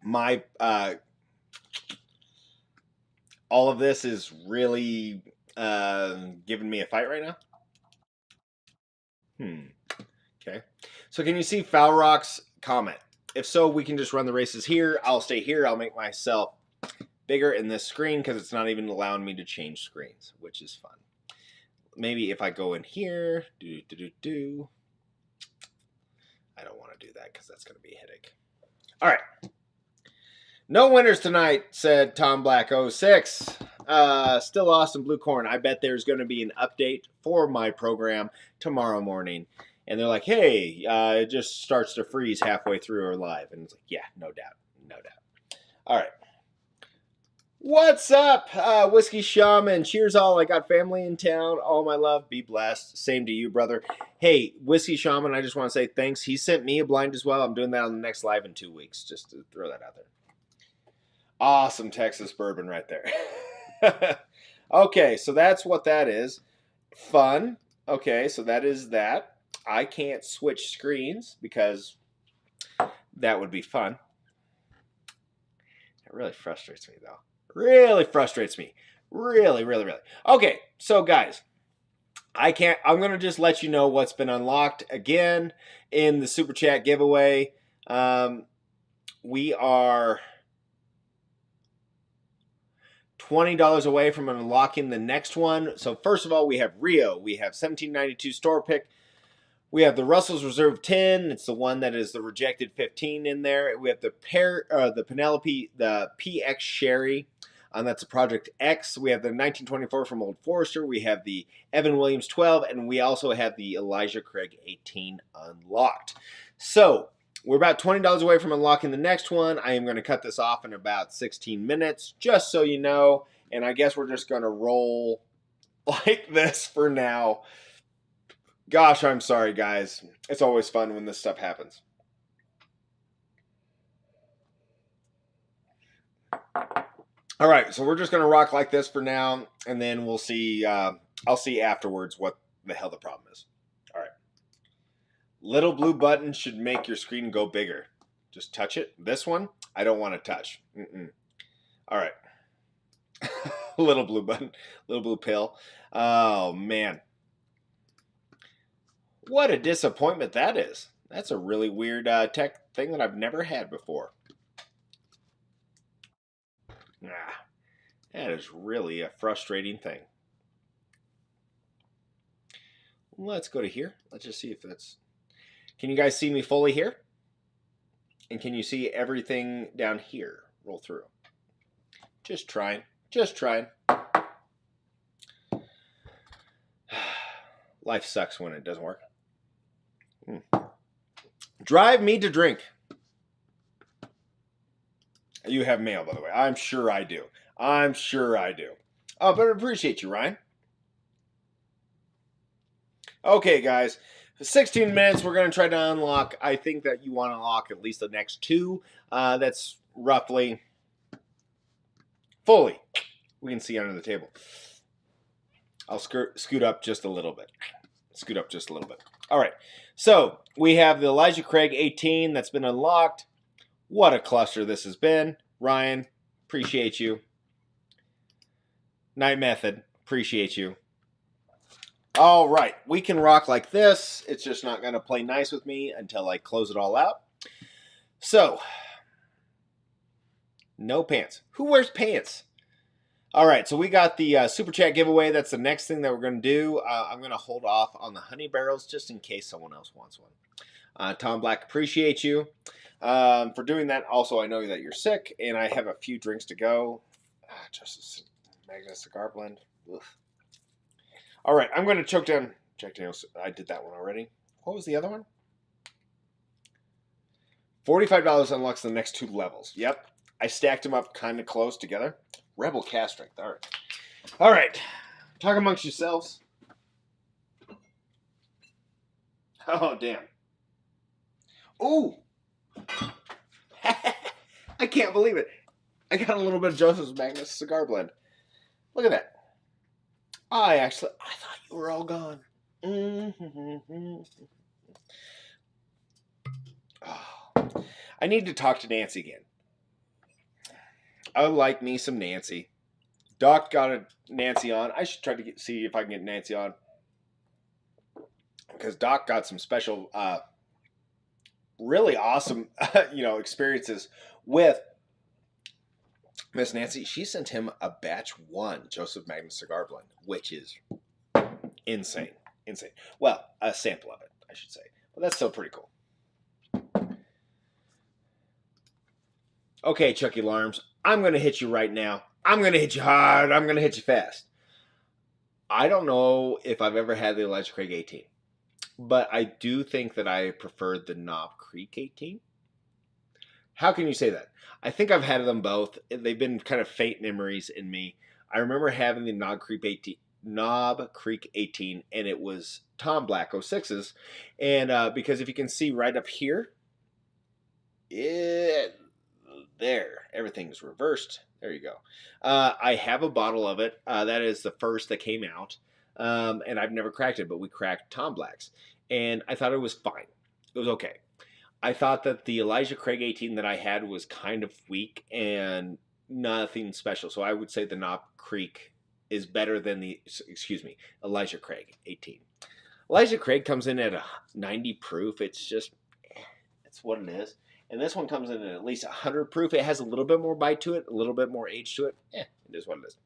my all of this is really giving me a fight right now. Okay. So can you see Foul Rock's comment? If so, we can just run the races here. I'll stay here. I'll make myself bigger in this screen because it's not even allowing me to change screens, which is fun. Maybe if I go in here, I don't want to do that because that's going to be a headache. All right. No winners tonight, said Tom Black 06. Still lost in Blue Corn. I bet there's going to be an update for my program tomorrow morning. And they're like, hey, it just starts to freeze halfway through our live. And it's like, yeah, no doubt. All right. What's up, Whiskey Shaman? Cheers all. I got family in town. All my love. Be blessed. Same to you, brother. Hey, Whiskey Shaman, I just want to say thanks. He sent me a blind as well. I'm doing that on the next live in 2 weeks, just to throw that out there. Awesome Texas bourbon right there. Okay, so that's what that is. Fun. Okay, so that is that. I can't switch screens because that would be fun. It really frustrates me, though. Really frustrates me. Really. Okay, so guys, I'm going to just let you know what's been unlocked again in the Super Chat giveaway. We are $20 away from unlocking the next one. So first of all, we have Rio. We have 1792 store pick. We have the Russell's Reserve 10. It's the one that is the rejected 15 in there. We have the Penelope, the PX Sherry. That's a Project X. We have the 1924 from Old Forester. We have the Evan Williams 12, and we also have the Elijah Craig 18 unlocked. So we're about $20 away from unlocking the next one. I am going to cut this off in about 16 minutes, just so you know. And I guess we're just going to roll like this for now. Gosh, I'm sorry, guys. It's always fun when this stuff happens. All right, so we're just going to rock like this for now, and then we'll see. I'll see afterwards what the hell the problem is. All right. Little blue button should make your screen go bigger. Just touch it. This one, I don't want to touch. All right. Little blue button. Little blue pill. Oh, man. What a disappointment that is. That's a really weird tech thing that I've never had before. That is really a frustrating thing. Let's go to here. Let's just see if that's... Can you guys see me fully here? And can you see everything down here roll through? Just trying. Just trying. Life sucks when it doesn't work. Drive me to drink. You have mail, by the way. I'm sure I do. I'm sure I do. Oh, but I appreciate you, Ryan. Okay, guys. 16 minutes, we're going to try to unlock. I think that you want to unlock at least the next two. That's roughly fully. We can see under the table. I'll scoot up just a little bit. Scoot up just a little bit. All right. So we have the Elijah Craig 18 that's been unlocked. What a cluster this has been. Ryan, appreciate you. Night Method, appreciate you. All right, we can rock like this. It's just not going to play nice with me until I close it all out. So, no pants. Who wears pants? All right, so we got the Super Chat giveaway. That's the next thing that we're going to do. I'm going to hold off on the honey barrels just in case someone else wants one. Tom Black, appreciate you for doing that. Also, I know that you're sick, and I have a few drinks to go. Just a Magna Cigar Blend. Ugh. All right, I'm going to choke down Jack Daniels. I did that one already. What was the other one? $45 unlocks the next two levels. Yep. I stacked them up kind of close together. Rebel cast strength. All right. All right. Talk amongst yourselves. Oh, damn. Ooh. I can't believe it. I got a little bit of Joseph's Magnus Cigar Blend. Look at that. I thought you were all gone. Oh, I need to talk to Nancy again. I like me some Nancy. Doc got a Nancy on. I should try to see if I can get Nancy on. Because Doc got some special, really awesome, experiences with Miss Nancy. She sent him a batch 1 Joseph Magnus Cigar Blend, which is insane. Insane. Well, a sample of it, I should say. But that's still pretty cool. Okay, Chucky Alarms. I'm going to hit you right now. I'm going to hit you hard. I'm going to hit you fast. I don't know if I've ever had the Elijah Craig 18. But I do think that I preferred the Knob Creek 18. How can you say that? I think I've had them both. They've been kind of faint memories in me. I remember having the Knob Creek 18, and it was Tom Black 06s. And because if you can see right up here, there, everything's reversed. There you go. I have a bottle of it. That is the first that came out. And I've never cracked it, but we cracked Tom Black's. And I thought it was fine. It was okay. I thought that the Elijah Craig 18 that I had was kind of weak and nothing special. So I would say the Knob Creek is better than the, Elijah Craig 18. Elijah Craig comes in at a 90 proof. It's just, it's what it is. And this one comes in at least 100 proof. It has a little bit more bite to it, a little bit more age to it. It is what it is.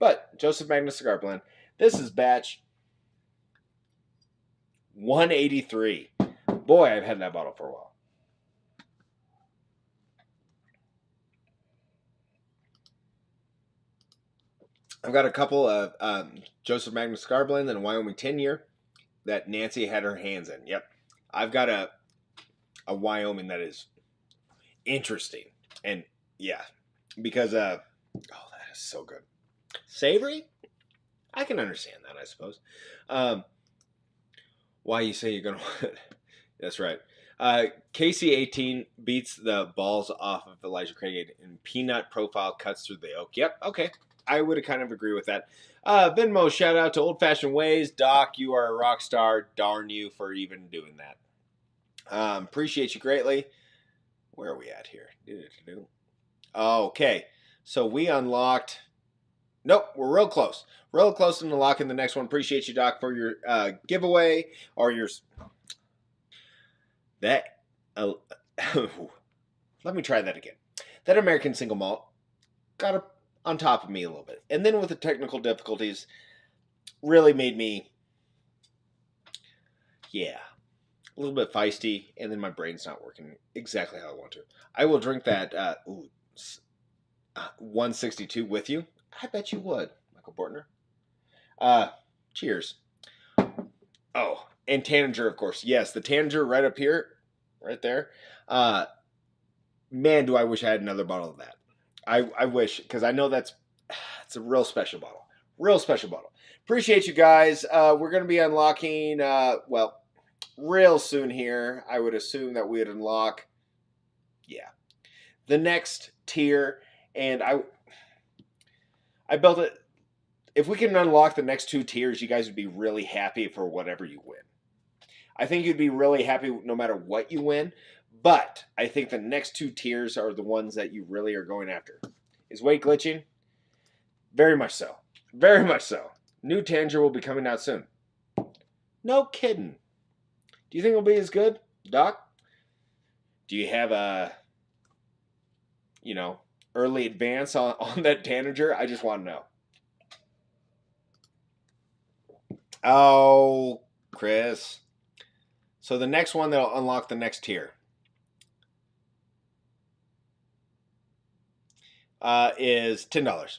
But Joseph Magnus Cigar Blend. This is batch 183. Boy, I've had that bottle for a while. I've got a couple of Joseph Magnus Scarbland and Wyoming 10-year that Nancy had her hands in. Yep. I've got a Wyoming that is interesting. And yeah, because oh, that is so good. Savory? I can understand that, I suppose. Why you say you're going to... That's right. KC18 beats the balls off of Elijah Craig, and peanut profile cuts through the oak. Yep, okay. I would kind of agree with that. Venmo, shout out to Old Fashioned Ways. Doc, you are a rock star. Darn you for even doing that. Appreciate you greatly. Where are we at here? Okay. So we unlocked... Nope, we're real close. Real close to unlocking the next one. Appreciate you, Doc, for your giveaway or your... That... let me try that again. That American single malt got on top of me a little bit. And then with the technical difficulties, really made me... Yeah. A little bit feisty, and then my brain's not working exactly how I want to. I will drink that 162 with you. I bet you would, Michael Bortner. Cheers. Oh, and Tanager, of course. Yes, the Tanager right up here, right there. Man, do I wish I had another bottle of that. I wish, because I know it's a real special bottle. Real special bottle. Appreciate you guys. We're going to be unlocking, well, real soon here. I would assume that we would unlock, yeah, the next tier. And I built it. If we can unlock the next 2 tiers, you guys would be really happy for whatever you win. I think you'd be really happy no matter what you win. But I think the next 2 tiers are the ones that you really are going after. Is Wade glitching? Very much so. Very much so. New Tanger will be coming out soon. No kidding. Do you think it'll be as good, Doc? Do you have a, early advance on that Tanager? I just want to know. Oh, Chris. So the next one that'll unlock the next tier is $10.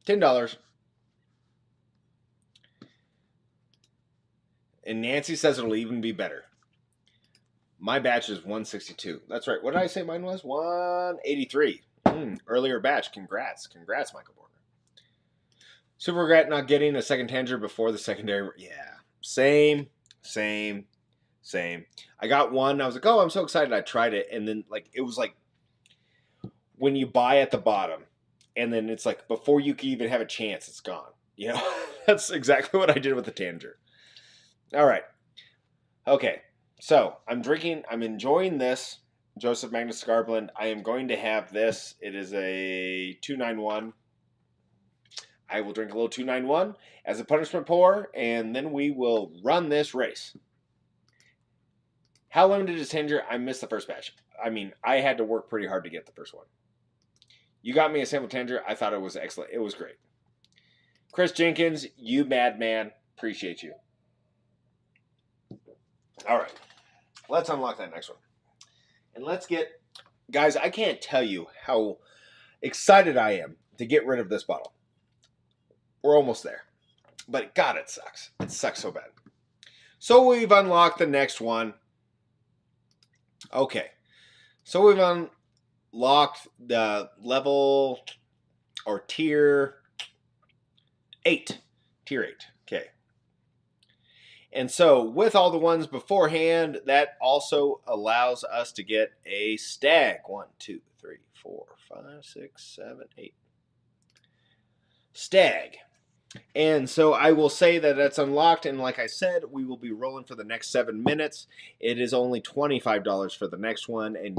$10. And Nancy says it'll even be better. My batch is 162. That's right. What did I say mine was? 183. Earlier batch. Congrats. Congrats, Michael Border. Super regret not getting a second Tanger before the secondary. Yeah. Same. I got one. I was like, oh, I'm so excited. I tried it. And then, it was like when you buy at the bottom. And then it's like before you can even have a chance, it's gone. That's exactly what I did with the Tanger. All right. Okay. So I'm enjoying this Joseph Magnus Scarbland. I am going to have this. It is a 291. I will drink a little 291 as a punishment pour, and then we will run this race. How limited is Tanger? I missed the first batch. I had to work pretty hard to get the first one. You got me a sample Tanger. I thought it was excellent. It was great. Chris Jenkins, you madman. Appreciate you. All right. Let's unlock that next one. And let's get... Guys, I can't tell you how excited I am to get rid of this bottle. We're almost there. But God, it sucks. It sucks so bad. So we've unlocked the next one. Okay. So we've unlocked the level or tier 8. Tier 8. Okay. And so with all the ones beforehand, that also allows us to get a stag. 1, 2, 3, 4, 5, 6, 7, 8. Stag. And so I will say that that's unlocked. And like I said, we will be rolling for the next 7 minutes. It is only $25 for the next one. And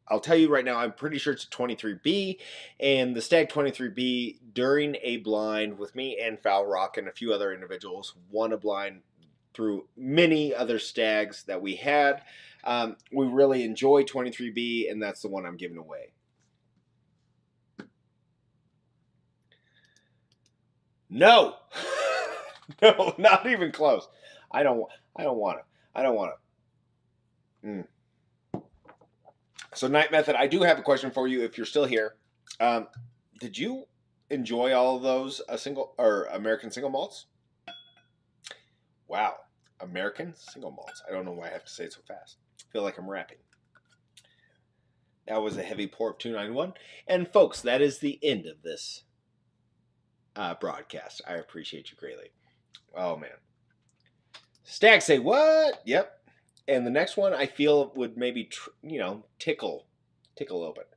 I'll tell you right now, I'm pretty sure it's a 23B. And the Stag 23B during a blind with me and Foul Rock and a few other individuals won a blind through many other stags that we had. We really enjoy 23B, and that's the one I'm giving away. No! No, not even close. I don't want it. So Night Method, I do have a question for you if you're still here. Did you enjoy all of those single or American single malts. Wow, American single malts. I don't know why I have to say it so fast. I feel like I'm rapping. That was a heavy pour of 291. And folks, that is the end of this broadcast. I appreciate you greatly. Oh man. Stag say what? Yep. And the next one I feel would maybe tickle a little bit.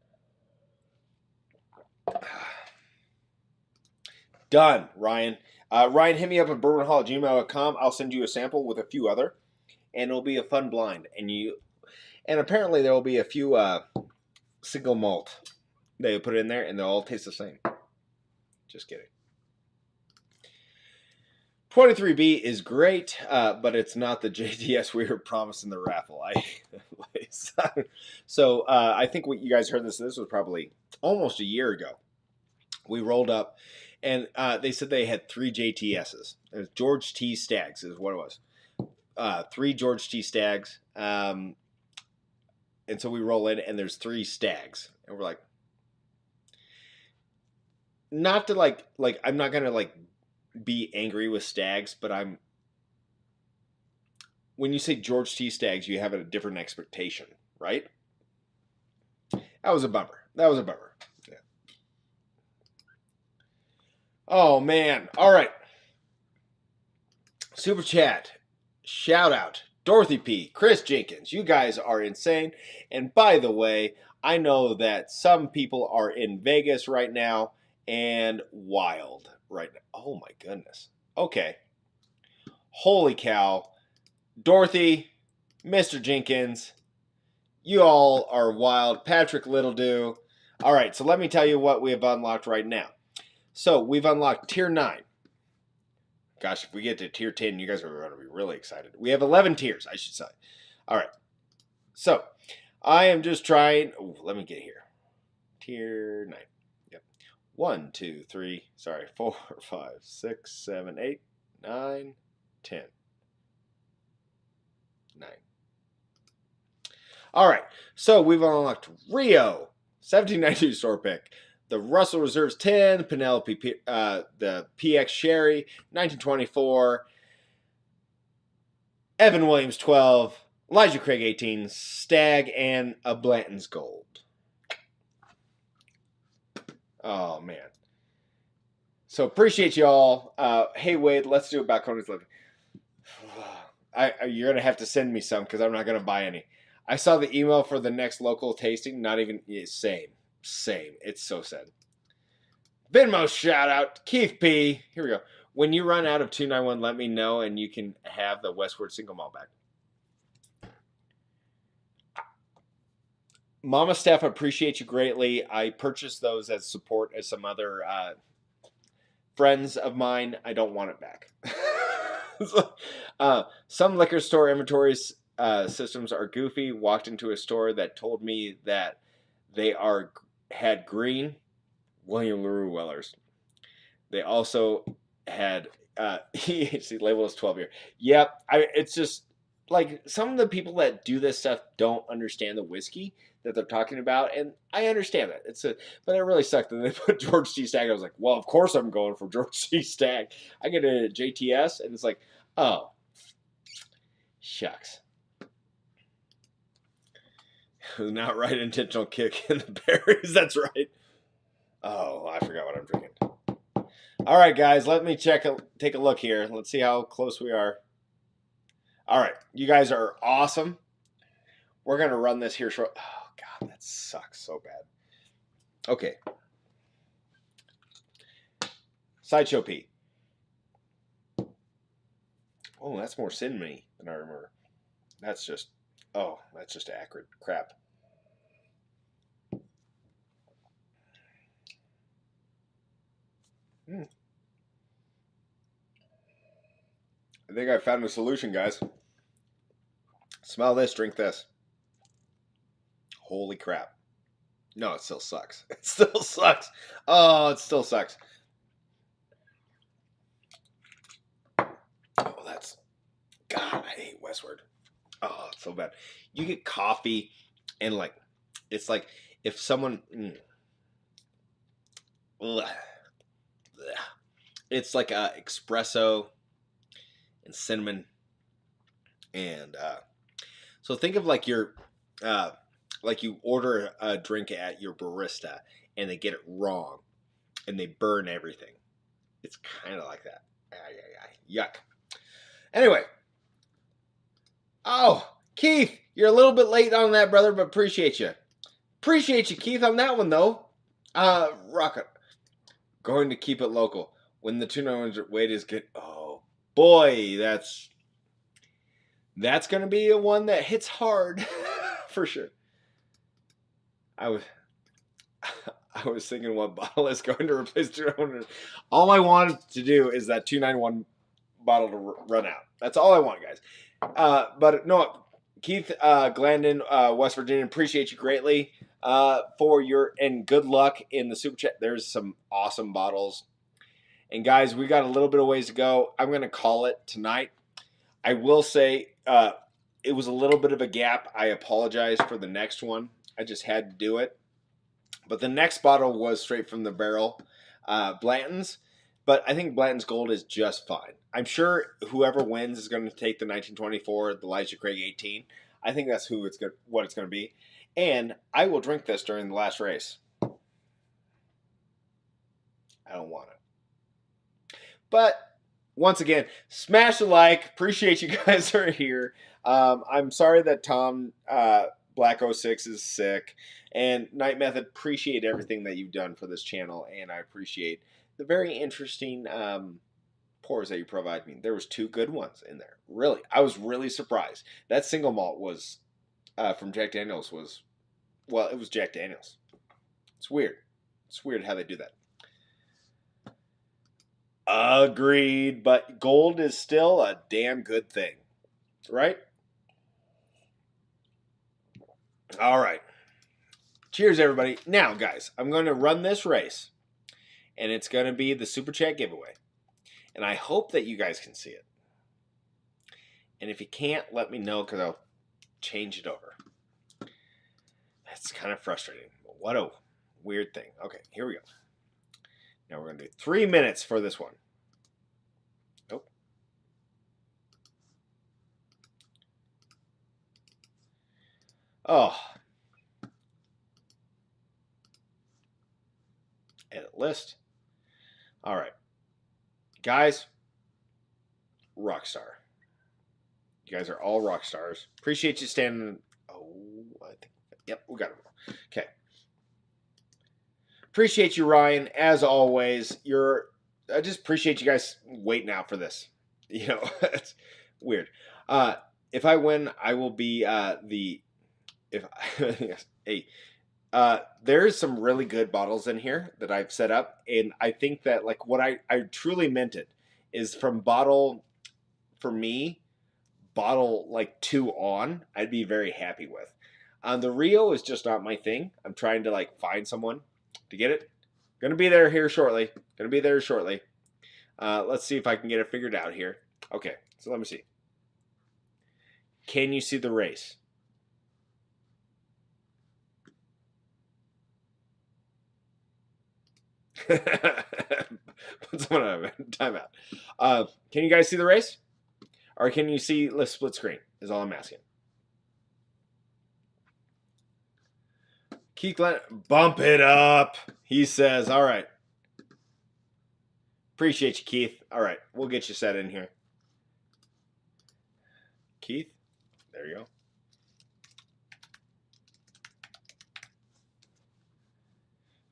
Done, Ryan. Ryan, hit me up at bourbonhall@gmail.com. I'll send you a sample with a few other, and it'll be a fun blind. And apparently there will be a few single malt that you put in there, and they'll all taste the same. Just kidding. 23B is great, but it's not the JTS we were promised in the raffle. So I think what you guys heard this was probably almost a year ago. We rolled up, and they said they had 3 JTSs. It was George T. Stags is what it was. 3 George T. Stags. And so we roll in, and there's 3 Stags. And we're like, not to like I'm not going to be angry with Stags, but when you say George T. Stags, you have a different expectation, right? That was a bummer. Yeah. Oh, man. All right. Super chat. Shout out. Dorothy P. Chris Jenkins. You guys are insane. And by the way, I know that some people are in Vegas right now and wild right now. Oh, my goodness. Okay. Holy cow. Dorothy, Mr. Jenkins, you all are wild. Patrick Littledew. All right, so let me tell you what we have unlocked right now. So we've unlocked Tier 9. Gosh, if we get to Tier 10, you guys are going to be really excited. We have 11 tiers, I should say. All right. So I am just trying. Oh, let me get here. Tier 9. Yep. 1, 2, 3. Sorry. 4, 5, 6, 7, 8, 9, 10. 9. All right, so we've unlocked Rio, 1792 store pick, the Russell Reserves 10, Penelope, the PX Sherry, 1924, Evan Williams 12, Elijah Craig 18, Stag, and a Blanton's Gold. Oh man. So appreciate you all. Hey Wade, let's do a Balcones Living. You're going to have to send me some because I'm not going to buy any. I saw the email for the next local tasting. Not even, same. It's so sad. Venmo shout out. Keith P. Here we go. When you run out of 291, let me know and you can have the Westward single malt back. Mama Steph, appreciate you greatly. I purchased those as support as some other friends of mine. I don't want it back. Some liquor store inventory systems are goofy. Walked into a store that told me that they had green William LaRue Wellers. They also had EHC labeled as 12 year. Yep, it's just like some of the people that do this stuff don't understand the whiskey that they're talking about, and I understand that. But it really sucked that they put George T. Stag. I was like, well, of course I'm going for George T. Stag. I get a JTS, and it's like, oh, shucks. It was not right intentional kick in the berries. That's right. Oh, I forgot what I'm drinking. All right, guys, let me take a look here. Let's see how close we are. All right, you guys are awesome. We're going to run this here short. Oh, God, that sucks so bad. Okay. Sideshow P. Oh, that's more cinnamony than I remember. That's just acrid crap. I think I found a solution, guys. Smell this, drink this. Holy crap. No, it still sucks. It still sucks. Oh, it still sucks. Oh, that's... God, I hate Westward. Oh, it's so bad. You get coffee and it's like if someone... It's like a espresso and cinnamon. And so think of like your like you order a drink at your barista and they get it wrong and they burn everything. It's kind of like that. Yuck. Anyway. Oh, Keith, you're a little bit late on that, brother, but appreciate you. Appreciate you, Keith, on that one, though. Rocket. Going to keep it local. When the 291 weight is good. Oh, boy, that's going to be a one that hits hard for sure. I was thinking what bottle is going to replace 291. All I wanted to do is that 291 bottle to run out. That's all I want, guys. But no, Keith Glandon, West Virginia, appreciate you greatly for your, and good luck in the super chat. There's some awesome bottles. And guys, we got a little bit of ways to go. I'm going to call it tonight. I will say it was a little bit of a gap. I apologize for the next one. I just had to do it. But the next bottle was straight from the barrel, Blanton's. But I think Blanton's Gold is just fine. I'm sure whoever wins is going to take the 1924, the Elijah Craig 18. I think that's what it's going to be. And I will drink this during the last race. I don't want it. But once again, smash the like. Appreciate you guys are here. I'm sorry that Tom Black 06 is sick. And Night Method, appreciate everything that you've done for this channel. And I appreciate the very interesting pours that you provide me. There was 2 good ones in there. Really, I was really surprised. That single malt was from Jack Daniels was, well, it was Jack Daniels. It's weird. It's weird how they do that. Agreed, but gold is still a damn good thing, right? All right. Cheers, everybody. Now, guys, I'm going to run this race. And it's going to be the Super Chat giveaway. And I hope that you guys can see it. And if you can't, let me know because I'll change it over. That's kind of frustrating. What a weird thing. Okay, here we go. Now we're going to do 3 minutes for this one. Nope. Oh. Edit list. All right. Guys, rock star. You guys are all rock stars. Appreciate you standing. Oh, I think. Yep, we got it. Okay. Appreciate you, Ryan, as always. I just appreciate you guys waiting out for this. You know, it's weird. If I win, I will be hey. There's some really good bottles in here that I've set up, and I think that like what I truly meant it is from bottle, for me, bottle like 2 on, I'd be very happy with. The Rio is just not my thing. I'm trying to like find someone to get it. Gonna be there here shortly. Let's see if I can get it figured out here. Okay, so let me see. Can you see the race? Someone time out. Can you guys see the race? Or can you see the split screen? Is all I'm asking. Keith Glenn, bump it up. He says, all right. Appreciate you, Keith. All right, we'll get you set in here. Keith, there you go.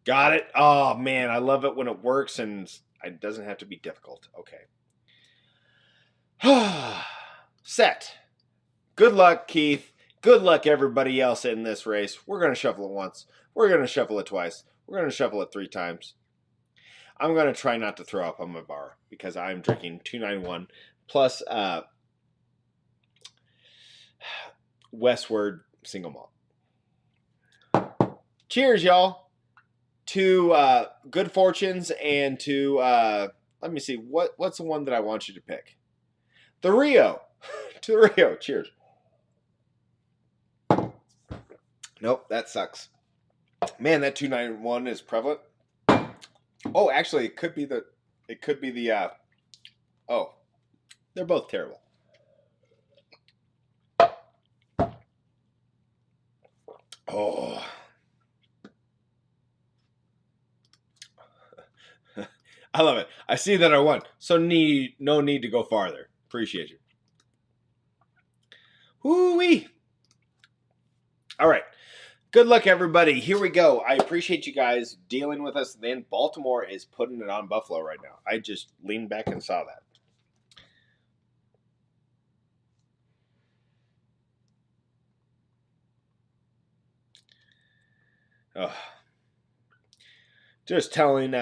Got it. Oh, man, I love it when it works and it doesn't have to be difficult. Okay. Set. Good luck, Keith. Good luck, everybody else in this race. We're going to shuffle it once. We're going to shuffle it twice. We're going to shuffle it 3 times. I'm going to try not to throw up on my bar because I'm drinking 291 plus Westward single malt. Cheers, y'all. To good fortunes and to, let me see, what's the one that I want you to pick? The Rio. To the Rio. Cheers. Nope, that sucks. Man, that 291 is prevalent. Oh, actually, it could be the It could be the, oh, they're both terrible. Oh. I love it. I see that I won. So no need to go farther. Appreciate you. Woo-wee. All right. Good luck, everybody. Here we go. I appreciate you guys dealing with us. Then Baltimore is putting it on Buffalo right now. I just leaned back and saw that. Oh. Just telling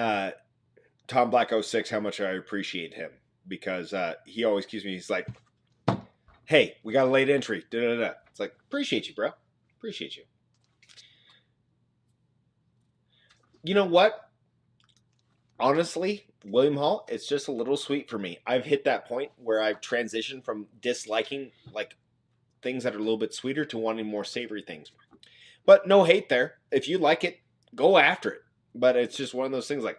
Tom Black 06 how much I appreciate him, because he always keeps me. He's like, "Hey, we got a late entry." Da-da-da. It's like, appreciate you, bro. Appreciate you. You know what? Honestly, William Hall, it's just a little sweet for me. I've hit that point where I've transitioned from disliking like things that are a little bit sweeter to wanting more savory things. But no hate there. If you like it, go after it. But it's just one of those things like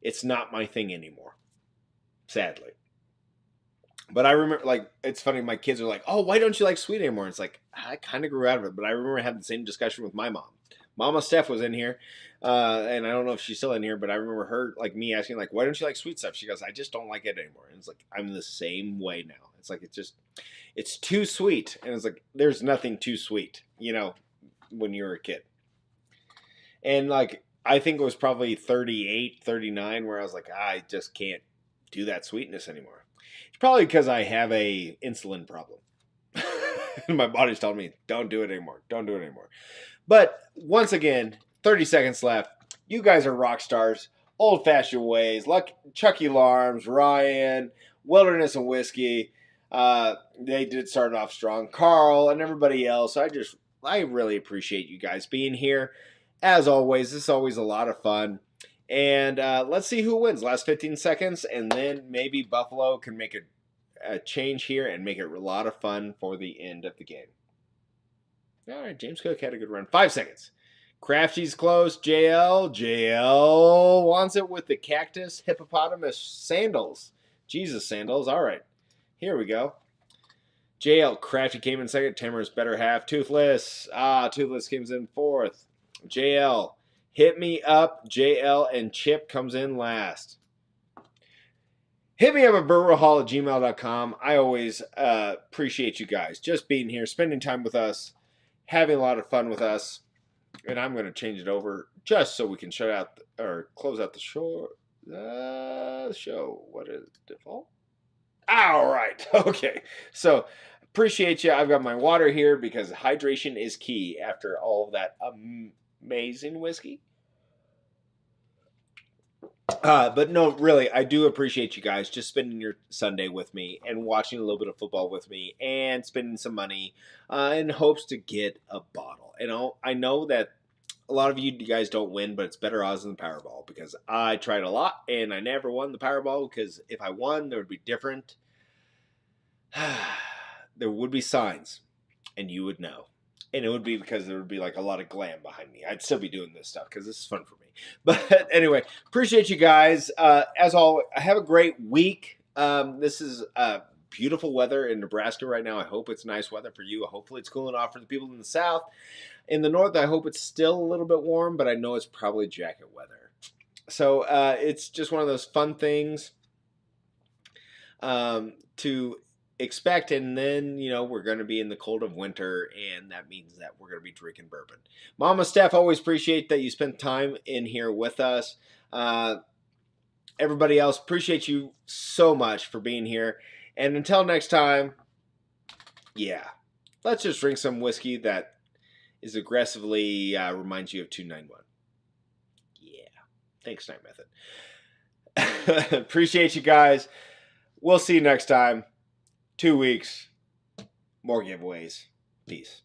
it's not my thing anymore, sadly. But I remember, like, it's funny, my kids are like, "Oh, why don't you like sweet anymore?" It's like, I kind of grew out of it, but I remember having the same discussion with my mom. Mama Steph was in here, and I don't know if she's still in here, but I remember her, like, me asking, like, "Why don't you like sweet stuff?" She goes, "I just don't like it anymore." And it's like, I'm the same way now. It's like, it's too sweet. And it's like, there's nothing too sweet, when you're a kid. And, like, I think it was probably 38, 39 where I was like, I just can't do that sweetness anymore. It's probably because I have a insulin problem. My body's telling me, don't do it anymore. Don't do it anymore. But once again, 30 seconds left. You guys are rock stars. Old-fashioned ways. Chucky Larms, Ryan, Wilderness and Whiskey. They did start off strong. Carl and everybody else. I really appreciate you guys being here. As always, this is always a lot of fun. And let's see who wins. Last 15 seconds, and then maybe Buffalo can make a change here and make it a lot of fun for the end of the game. All right, James Cook had a good run. 5 seconds. Crafty's close. JL wants it with the cactus hippopotamus sandals. Jesus, sandals. All right, here we go. JL, Crafty came in second. Timmer's better half. Toothless. Toothless comes in fourth. JL, hit me up. JL and Chip comes in last. Hit me up at bourbonhall@gmail.com. I always appreciate you guys just being here, spending time with us, having a lot of fun with us. And I'm going to change it over just so we can close out the show. What is default? All right. Okay. So appreciate you. I've got my water here because hydration is key after all of that amazing whiskey. But no, really, I do appreciate you guys just spending your Sunday with me and watching a little bit of football with me and spending some money in hopes to get a bottle. I know that a lot of you guys don't win, but it's better odds than the Powerball because I tried a lot and I never won the Powerball because if I won, there would be different. There would be signs and you would know. And it would be because there would be like a lot of glam behind me. I'd still be doing this stuff because this is fun for me. But anyway, appreciate you guys. As always, have a great week. This is beautiful weather in Nebraska right now. I hope it's nice weather for you. Hopefully it's cooling off for the people in the south. In the north, I hope it's still a little bit warm, but I know it's probably jacket weather. So it's just one of those fun things to expect, and then we're going to be in the cold of winter, and that means that we're going to be drinking bourbon. Mama Steph, always appreciate that you spent time in here with us. Everybody else, appreciate you so much for being here, and until next time, let's just drink some whiskey that is aggressively reminds you of 291. Thanks, Night Method. Appreciate you guys. We'll see you next time. 2 weeks, more giveaways. Peace.